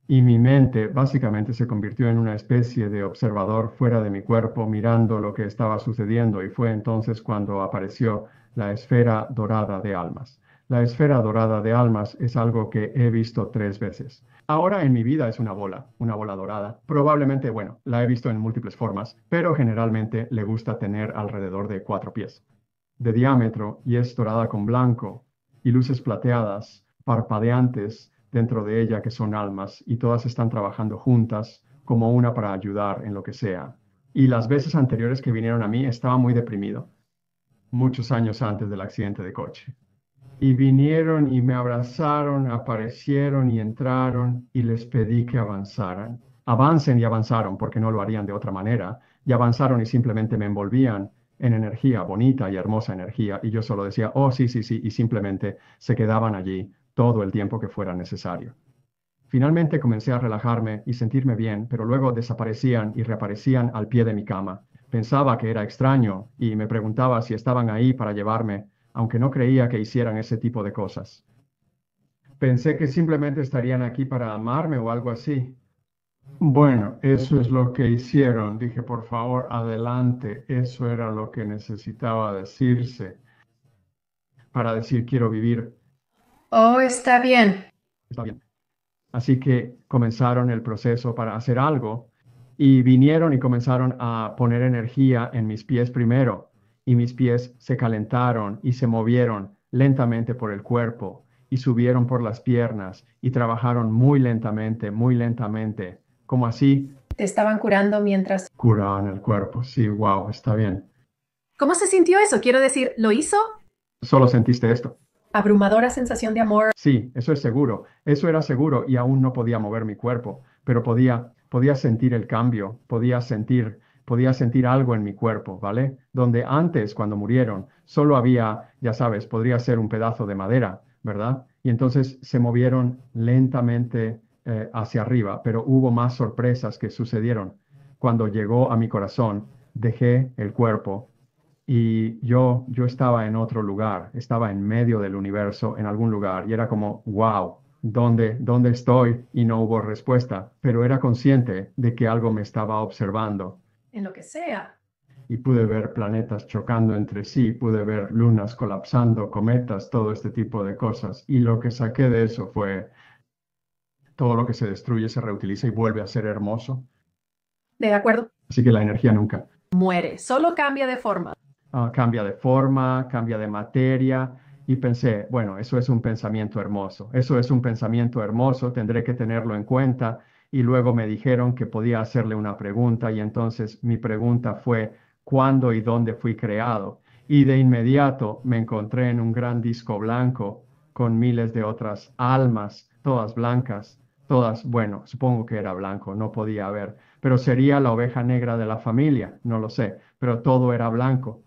Y mi mente básicamente se convirtió en una especie de observador fuera de mi cuerpo, mirando lo que estaba sucediendo. Y fue entonces cuando apareció la esfera dorada de almas. La esfera dorada de almas es algo que he visto 3 veces. Ahora en mi vida es una bola dorada. Probablemente, bueno, la he visto en múltiples formas, pero generalmente le gusta tener alrededor de 4 pies de diámetro y es dorada con blanco y luces plateadas, parpadeantes dentro de ella que son almas y todas están trabajando juntas como una para ayudar en lo que sea. Y las veces anteriores que vinieron a mí estaba muy deprimido, muchos años antes del accidente de coche. Y vinieron y me abrazaron, aparecieron y entraron y les pedí que avanzaran. Avancen y avanzaron porque no lo harían de otra manera. Y avanzaron y simplemente me envolvían en energía, bonita y hermosa energía. Y yo solo decía, oh, sí, sí, sí. Y simplemente se quedaban allí todo el tiempo que fuera necesario. Finalmente comencé a relajarme y sentirme bien, pero luego desaparecían y reaparecían al pie de mi cama. Pensaba que era extraño y me preguntaba si estaban ahí para llevarme, aunque no creía que hicieran ese tipo de cosas. Pensé que simplemente estarían aquí para amarme o algo así. Bueno, eso es lo que hicieron. Dije, por favor, adelante. Eso era lo que necesitaba decirse para decir quiero vivir. Oh, está bien. Está bien. Así que comenzaron el proceso para hacer algo y vinieron y comenzaron a poner energía en mis pies primero y mis pies se calentaron y se movieron lentamente por el cuerpo y subieron por las piernas y trabajaron muy lentamente, como así Te estaban curando mientras... curaban el cuerpo. Sí, wow, está bien. ¿Cómo se sintió eso? Quiero decir, ¿lo hizo? Solo sentiste esto. Abrumadora sensación de amor. Sí, eso es seguro. Eso era seguro y aún no podía mover mi cuerpo, pero podía sentir el cambio, podía sentir algo en mi cuerpo, ¿vale? Donde antes, cuando murieron, solo había, ya sabes, podría ser un pedazo de madera, ¿verdad? Y entonces se movieron lentamente hacia arriba, pero hubo más sorpresas que sucedieron. Cuando llegó a mi corazón, dejé el cuerpo y yo estaba en otro lugar, estaba en medio del universo, en algún lugar, y era como, wow, ¿dónde estoy? Y no hubo respuesta, pero era consciente de que algo me estaba observando. En lo que sea. Y pude ver planetas chocando entre sí, pude ver lunas colapsando, cometas, todo este tipo de cosas. Y lo que saqué de eso fue, todo lo que se destruye se reutiliza y vuelve a ser hermoso. De acuerdo. Así que la energía nunca Muere. Solo cambia de forma. cambia de forma, cambia de materia. Y pensé, bueno, eso es un pensamiento hermoso, eso es un pensamiento hermoso, tendré que tenerlo en cuenta. Y luego me dijeron que podía hacerle una pregunta y entonces mi pregunta fue, ¿cuándo y dónde fui creado? Y de inmediato me encontré en un gran disco blanco con miles de otras almas, todas blancas, todas, bueno, supongo que era blanco, no podía ver, pero sería la oveja negra de la familia, no lo sé, pero todo era blanco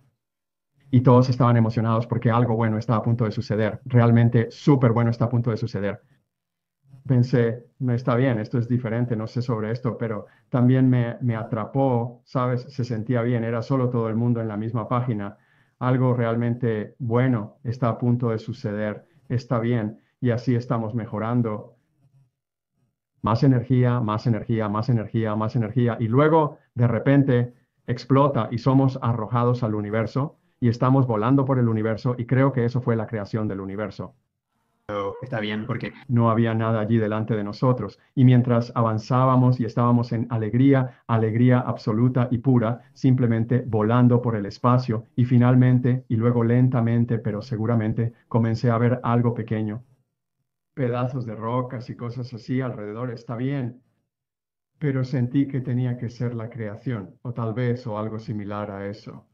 y todos estaban emocionados porque algo bueno está a punto de suceder. Realmente súper bueno está a punto de suceder. Pensé, no está bien, esto es diferente, no sé sobre esto, pero también me atrapó, ¿sabes? Se sentía bien, era solo todo el mundo en la misma página. Algo realmente bueno está a punto de suceder, está bien, y así estamos mejorando. Más energía, más energía, más energía, más energía, y luego de repente explota y somos arrojados al universo y estamos volando por el universo y creo que eso fue la creación del universo. Está bien, porque No había nada allí delante de nosotros y mientras avanzábamos y estábamos en alegría, alegría absoluta y pura, simplemente volando por el espacio y finalmente y luego lentamente, pero seguramente comencé a ver algo pequeño, pedazos de rocas y cosas así alrededor, está bien, pero sentí que tenía que ser la creación, o tal vez o algo similar a eso.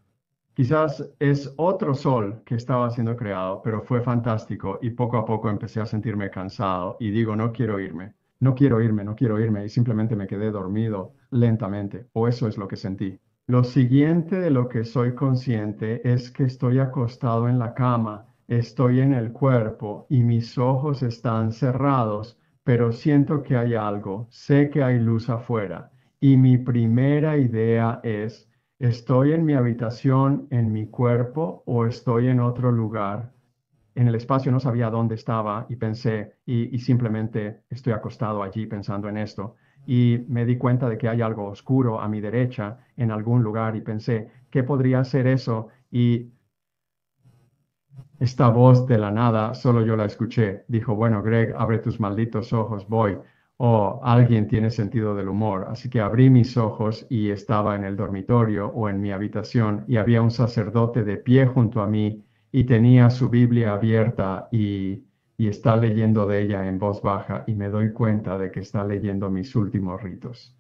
Quizás es otro sol que estaba siendo creado, pero fue fantástico y poco a poco empecé a sentirme cansado y digo, no quiero irme, no quiero irme, no quiero irme y simplemente me quedé dormido lentamente, o eso es lo que sentí. Lo siguiente de lo que soy consciente es que estoy acostado en la cama, estoy en el cuerpo y mis ojos están cerrados, pero siento que hay algo, sé que hay luz afuera. Y mi primera idea es, ¿estoy en mi habitación, en mi cuerpo o estoy en otro lugar? En el espacio no sabía dónde estaba y pensé, y simplemente estoy acostado allí pensando en esto. Y me di cuenta de que hay algo oscuro a mi derecha en algún lugar y pensé, ¿qué podría ser eso? Y esta voz de la nada, solo yo la escuché. Dijo, bueno, Greg, abre tus malditos ojos, voy. Oh, alguien tiene sentido del humor. Así que abrí mis ojos y estaba en el dormitorio o en mi habitación y había un sacerdote de pie junto a mí y tenía su Biblia abierta y está leyendo de ella en voz baja y me doy cuenta de que está leyendo mis últimos ritos.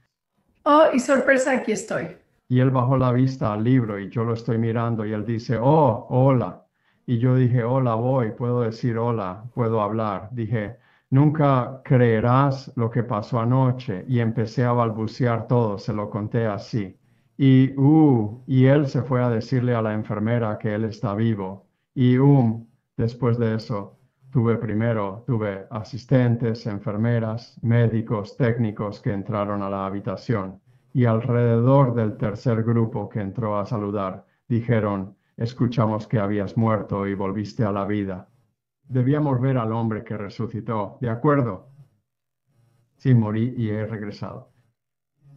Oh, y sorpresa, aquí estoy. Y él bajó la vista al libro y yo lo estoy mirando y él dice, oh, hola. Y yo dije, hola, voy, puedo decir hola, puedo hablar. Dije, nunca creerás lo que pasó anoche. Y empecé a balbucear todo, se lo conté así. Y él se fue a decirle a la enfermera que él está vivo. Después de eso, tuve asistentes, enfermeras, médicos, técnicos que entraron a la habitación y alrededor del tercer grupo que entró a saludar, dijeron, escuchamos que habías muerto y volviste a la vida. Debíamos ver al hombre que resucitó, ¿de acuerdo? Sí, morí y he regresado.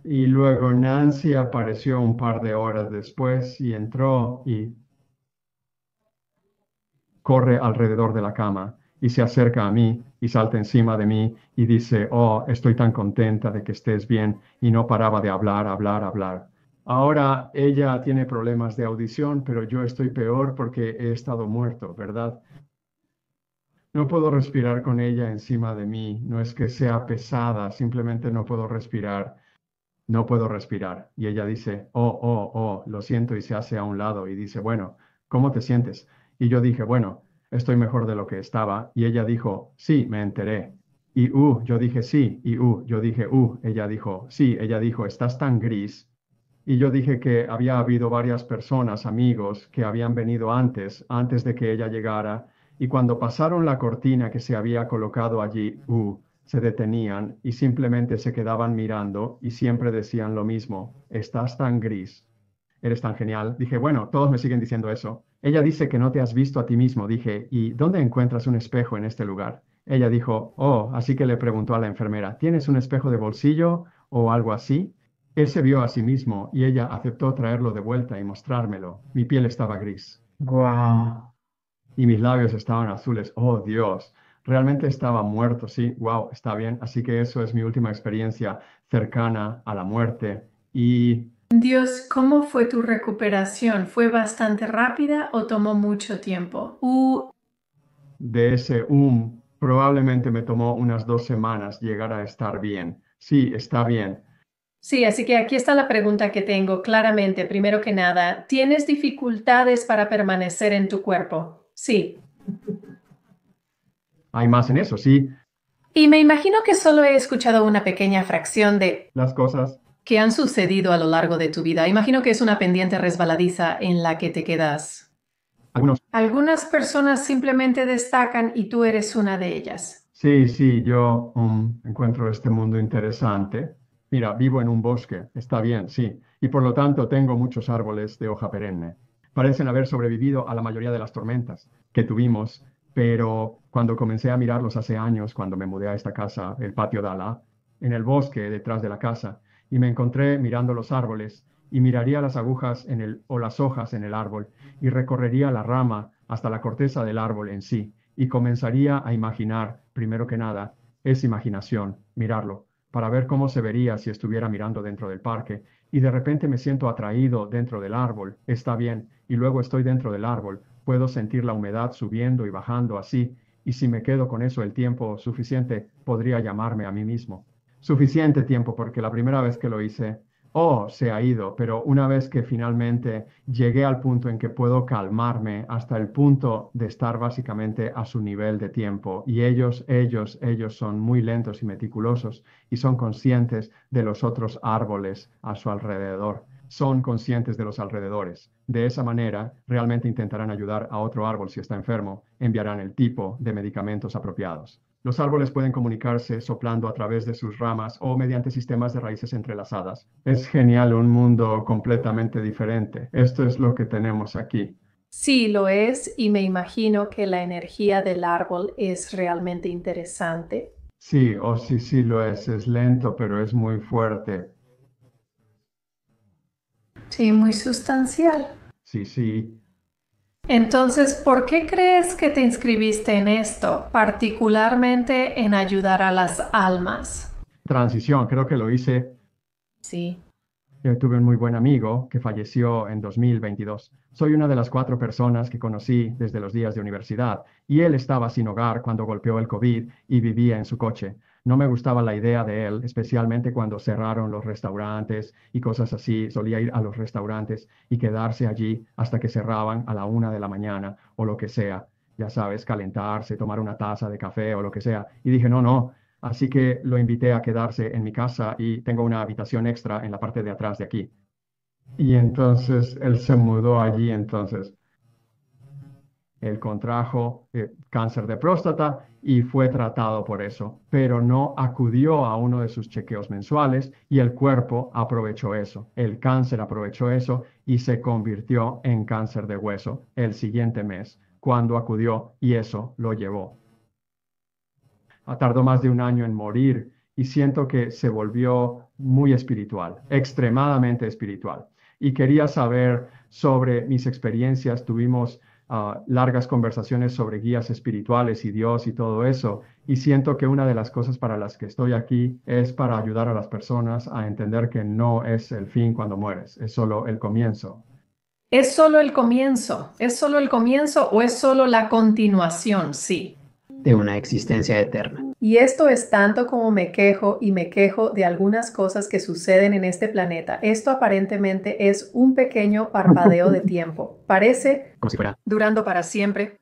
Y luego Nancy apareció un par de horas después y entró y corre alrededor de la cama y se acerca a mí y salta encima de mí y dice, oh, estoy tan contenta de que estés bien y no paraba de hablar, hablar, hablar. Ahora ella tiene problemas de audición, pero yo estoy peor porque he estado muerto, ¿verdad? No puedo respirar con ella encima de mí. No es que sea pesada, simplemente no puedo respirar. No puedo respirar. Y ella dice, lo siento y se hace a un lado y dice, bueno, ¿cómo te sientes? Y yo dije, bueno, estoy mejor de lo que estaba. Y ella dijo, sí, me enteré. Yo dije, sí. Yo dije, ella dijo, sí. Ella dijo, estás tan gris. Y yo dije que había habido varias personas, amigos, que habían venido antes de que ella llegara, y cuando pasaron la cortina que se había colocado allí, se detenían y simplemente se quedaban mirando y siempre decían lo mismo, estás tan gris, eres tan genial. Dije, bueno, todos me siguen diciendo eso. Ella dice que no te has visto a ti mismo. Dije, ¿y dónde encuentras un espejo en este lugar? Ella dijo, oh, así que le preguntó a la enfermera, ¿tienes un espejo de bolsillo o algo así? Él se vio a sí mismo y ella aceptó traerlo de vuelta y mostrármelo. Mi piel estaba gris. Wow. Y mis labios estaban azules. Oh, Dios, realmente estaba muerto, sí, wow, está bien. Así que eso es mi última experiencia cercana a la muerte. Y Dios, ¿cómo fue tu recuperación? ¿Fue bastante rápida o tomó mucho tiempo? de ese probablemente me tomó unas 2 semanas llegar a estar bien. Sí, está bien. Sí, así que aquí está la pregunta que tengo claramente. Primero que nada, ¿tienes dificultades para permanecer en tu cuerpo? Sí. Hay más en eso, sí. Y me imagino que solo he escuchado una pequeña fracción de Las cosas, que han sucedido a lo largo de tu vida. Imagino que es una pendiente resbaladiza en la que te quedas. algunos. Algunas personas simplemente destacan y tú eres una de ellas. Sí, sí, yo encuentro este mundo interesante. Mira, vivo en un bosque, está bien, sí, y por lo tanto tengo muchos árboles de hoja perenne. Parecen haber sobrevivido a la mayoría de las tormentas que tuvimos, pero cuando comencé a mirarlos hace años, cuando me mudé a esta casa, el patio de Alá, en el bosque detrás de la casa, y me encontré mirando los árboles, y miraría las agujas o las hojas en el árbol, y recorrería la rama hasta la corteza del árbol en sí y comenzaría a imaginar, primero que nada, es imaginación, mirarlo, para ver cómo se vería si estuviera mirando dentro del parque, y de repente me siento atraído dentro del árbol, está bien, y luego estoy dentro del árbol, puedo sentir la humedad subiendo y bajando así, y si me quedo con eso el tiempo suficiente, podría llamarme a mí mismo. Suficiente tiempo porque la primera vez que lo hice, se ha ido, pero una vez que finalmente llegué al punto en que puedo calmarme hasta el punto de estar básicamente a su nivel de tiempo. Y ellos son muy lentos y meticulosos y son conscientes de los otros árboles a su alrededor. Son conscientes de los alrededores. De esa manera, realmente intentarán ayudar a otro árbol si está enfermo, enviarán el tipo de medicamentos apropiados. Los árboles pueden comunicarse soplando a través de sus ramas o mediante sistemas de raíces entrelazadas. Es genial, un mundo completamente diferente. Esto es lo que tenemos aquí. Sí, lo es, y me imagino que la energía del árbol es realmente interesante. Sí, o sí, sí lo es. Es lento, pero es muy fuerte. Sí, muy sustancial. Sí, sí. Entonces, ¿por qué crees que te inscribiste en esto, particularmente en ayudar a las almas? Transición, creo que lo hice. Sí. Yo tuve un muy buen amigo que falleció en 2022. Soy una de las 4 personas que conocí desde los días de universidad y él estaba sin hogar cuando golpeó el COVID y vivía en su coche. No me gustaba la idea de él, especialmente cuando cerraron los restaurantes y cosas así. Solía ir a los restaurantes y quedarse allí hasta que cerraban a la 1 de la mañana o lo que sea. Ya sabes, calentarse, tomar una taza de café o lo que sea. Y dije, no, no. Así que lo invité a quedarse en mi casa y tengo una habitación extra en la parte de atrás de aquí. Y entonces él se mudó allí, entonces él contrajo cáncer de próstata y fue tratado por eso, pero no acudió a uno de sus chequeos mensuales y el cuerpo aprovechó eso, el cáncer aprovechó eso y se convirtió en cáncer de hueso el siguiente mes, cuando acudió y eso lo llevó. Tardó más de un año en morir y siento que se volvió muy espiritual, extremadamente espiritual. Y quería saber sobre mis experiencias. Tuvimos largas conversaciones sobre guías espirituales y Dios y todo eso. Y siento que una de las cosas para las que estoy aquí es para ayudar a las personas a entender que no es el fin cuando mueres, es solo el comienzo. ¿Es solo el comienzo? ¿Es solo el comienzo o es solo la continuación? Sí. de una existencia eterna. Y esto es tanto como me quejo y me quejo de algunas cosas que suceden en este planeta. Esto aparentemente es un pequeño parpadeo de tiempo. Parece Como si fuera, durando para siempre.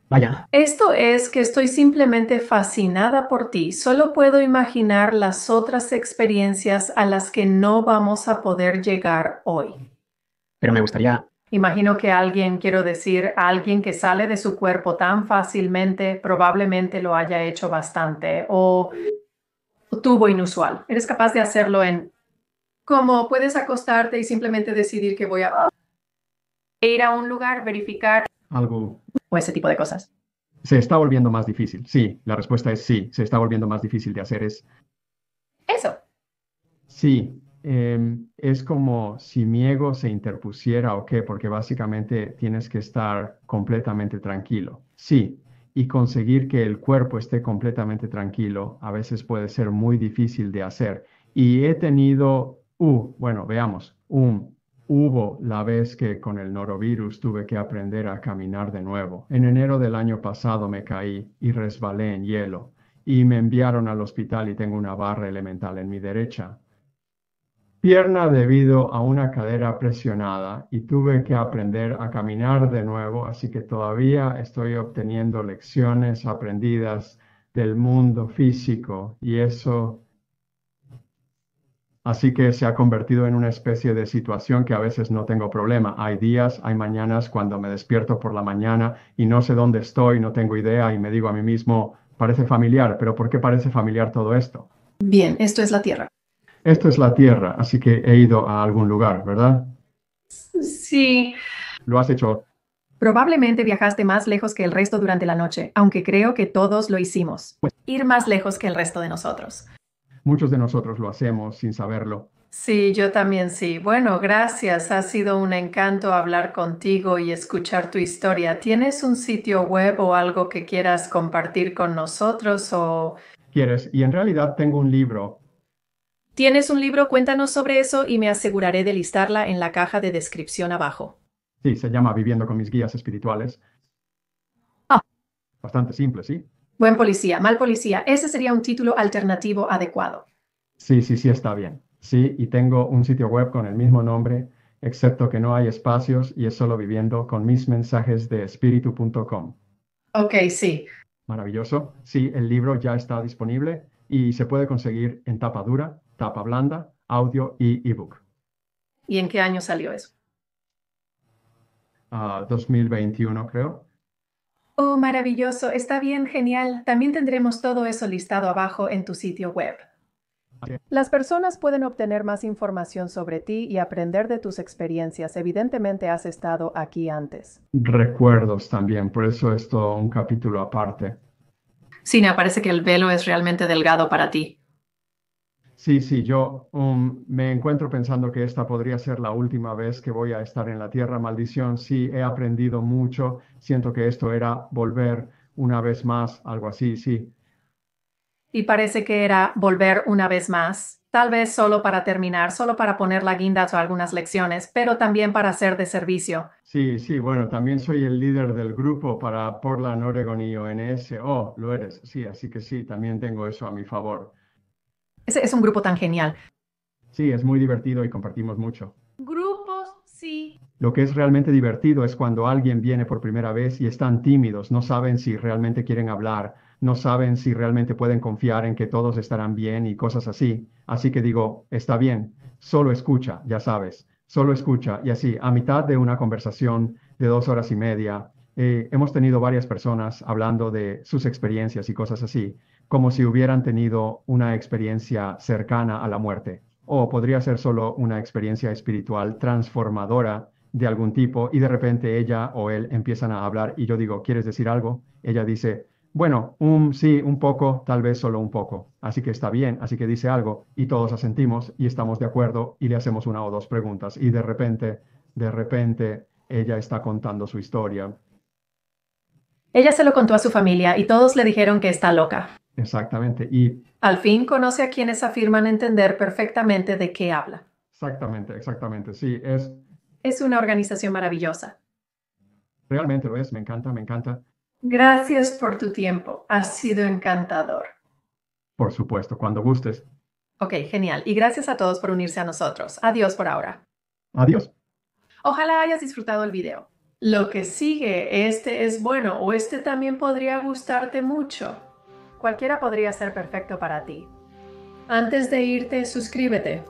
vaya, Esto es que estoy simplemente fascinada por ti. Solo puedo imaginar las otras experiencias a las que no vamos a poder llegar hoy. pero me gustaría, Imagino que alguien, quiero decir, alguien que sale de su cuerpo tan fácilmente, probablemente lo haya hecho bastante o tuvo inusual. Eres capaz de hacerlo en como puedes acostarte y simplemente decidir que voy a ir a un lugar, verificar Algo o ese tipo de cosas. se está volviendo más difícil. Sí, la respuesta es sí, se está volviendo más difícil de hacer. Eso. Sí, es como si mi ego se interpusiera o qué, porque básicamente tienes que estar completamente tranquilo. Sí, y conseguir que el cuerpo esté completamente tranquilo a veces puede ser muy difícil de hacer. Y he tenido, bueno, veamos, hubo la vez que con el norovirus tuve que aprender a caminar de nuevo. En enero del año pasado me caí y resbalé en hielo y me enviaron al hospital y tengo una barra elemental en mi derecha pierna debido a una cadera presionada y tuve que aprender a caminar de nuevo, así que todavía estoy obteniendo lecciones aprendidas del mundo físico y eso, así que se ha convertido en una especie de situación que a veces no tengo problema. Hay días, hay mañanas cuando me despierto por la mañana y no sé dónde estoy, no tengo idea y me digo a mí mismo, parece familiar, pero ¿por qué parece familiar todo esto? Bien, esto es la Tierra. Esto es la Tierra, así que he ido a algún lugar, ¿verdad? Sí. Lo has hecho. Probablemente viajaste más lejos que el resto durante la noche, aunque creo que todos lo hicimos. Ir más lejos que el resto de nosotros. Muchos de nosotros lo hacemos sin saberlo. Sí, yo también sí. Bueno, gracias. Ha sido un encanto hablar contigo y escuchar tu historia. ¿Tienes un sitio web o algo que quieras compartir con nosotros o ¿Quieres? Y en realidad tengo un libro. tienes un libro? Cuéntanos sobre eso y me aseguraré de listarla en la caja de descripción abajo. Sí, se llama Viviendo con mis guías espirituales. Ah, Bastante simple, ¿sí? buen policía, mal policía. Ese sería un título alternativo adecuado. Sí, sí, sí, está bien. Sí, y tengo un sitio web con el mismo nombre, excepto que no hay espacios y es solo viviendo con mis mensajes de espíritu.com. Ok, sí. Maravilloso. Sí, el libro ya está disponible y se puede conseguir en tapa dura, tapa blanda, audio y ebook. ¿Y en qué año salió eso? 2021, creo. Oh, maravilloso. Está bien, genial. También tendremos todo eso listado abajo en tu sitio web. Las personas pueden obtener más información sobre ti y aprender de tus experiencias. Evidentemente has estado aquí antes. Recuerdos también, por eso es todo un capítulo aparte. Sí, me parece que el velo es realmente delgado para ti. Sí, sí, yo me encuentro pensando que esta podría ser la última vez que voy a estar en la Tierra. Maldición, sí, he aprendido mucho. Siento que esto era volver una vez más, algo así, sí. Y parece que era volver una vez más, tal vez solo para terminar, solo para poner la guinda o algunas lecciones, pero también para ser de servicio. Sí, sí, bueno, también soy el líder del grupo para Portland, Oregon y ONS. Oh, lo eres, sí, así que sí, también tengo eso a mi favor. Ese es un grupo tan genial. Sí, es muy divertido y compartimos mucho. Grupos, sí. Lo que es realmente divertido es cuando alguien viene por primera vez y están tímidos, no saben si realmente quieren hablar, no saben si realmente pueden confiar en que todos estarán bien y cosas así. Así que digo, está bien, solo escucha, ya sabes, solo escucha. Y así, a mitad de una conversación de 2 horas y media, hemos tenido varias personas hablando de sus experiencias y cosas así, como si hubieran tenido una experiencia cercana a la muerte. O podría ser solo una experiencia espiritual transformadora de algún tipo y de repente ella o él empiezan a hablar y yo digo, ¿quieres decir algo? Ella dice, bueno, sí, un poco, tal vez solo un poco. Así que está bien, así que dice algo y todos asentimos y estamos de acuerdo y le hacemos una o dos preguntas y de repente, ella está contando su historia. Ella se lo contó a su familia y todos le dijeron que está loca. Exactamente, y Al fin conoce a quienes afirman entender perfectamente de qué habla. exactamente, sí, Es una organización maravillosa. realmente lo es, me encanta, me encanta. Gracias por tu tiempo. Ha sido encantador. Por supuesto, cuando gustes. Ok, genial. Y gracias a todos por unirse a nosotros. Adiós por ahora. Adiós. Ojalá hayas disfrutado el video. Lo que sigue, este es bueno o este también podría gustarte mucho. Cualquiera podría ser perfecto para ti. Antes de irte, suscríbete.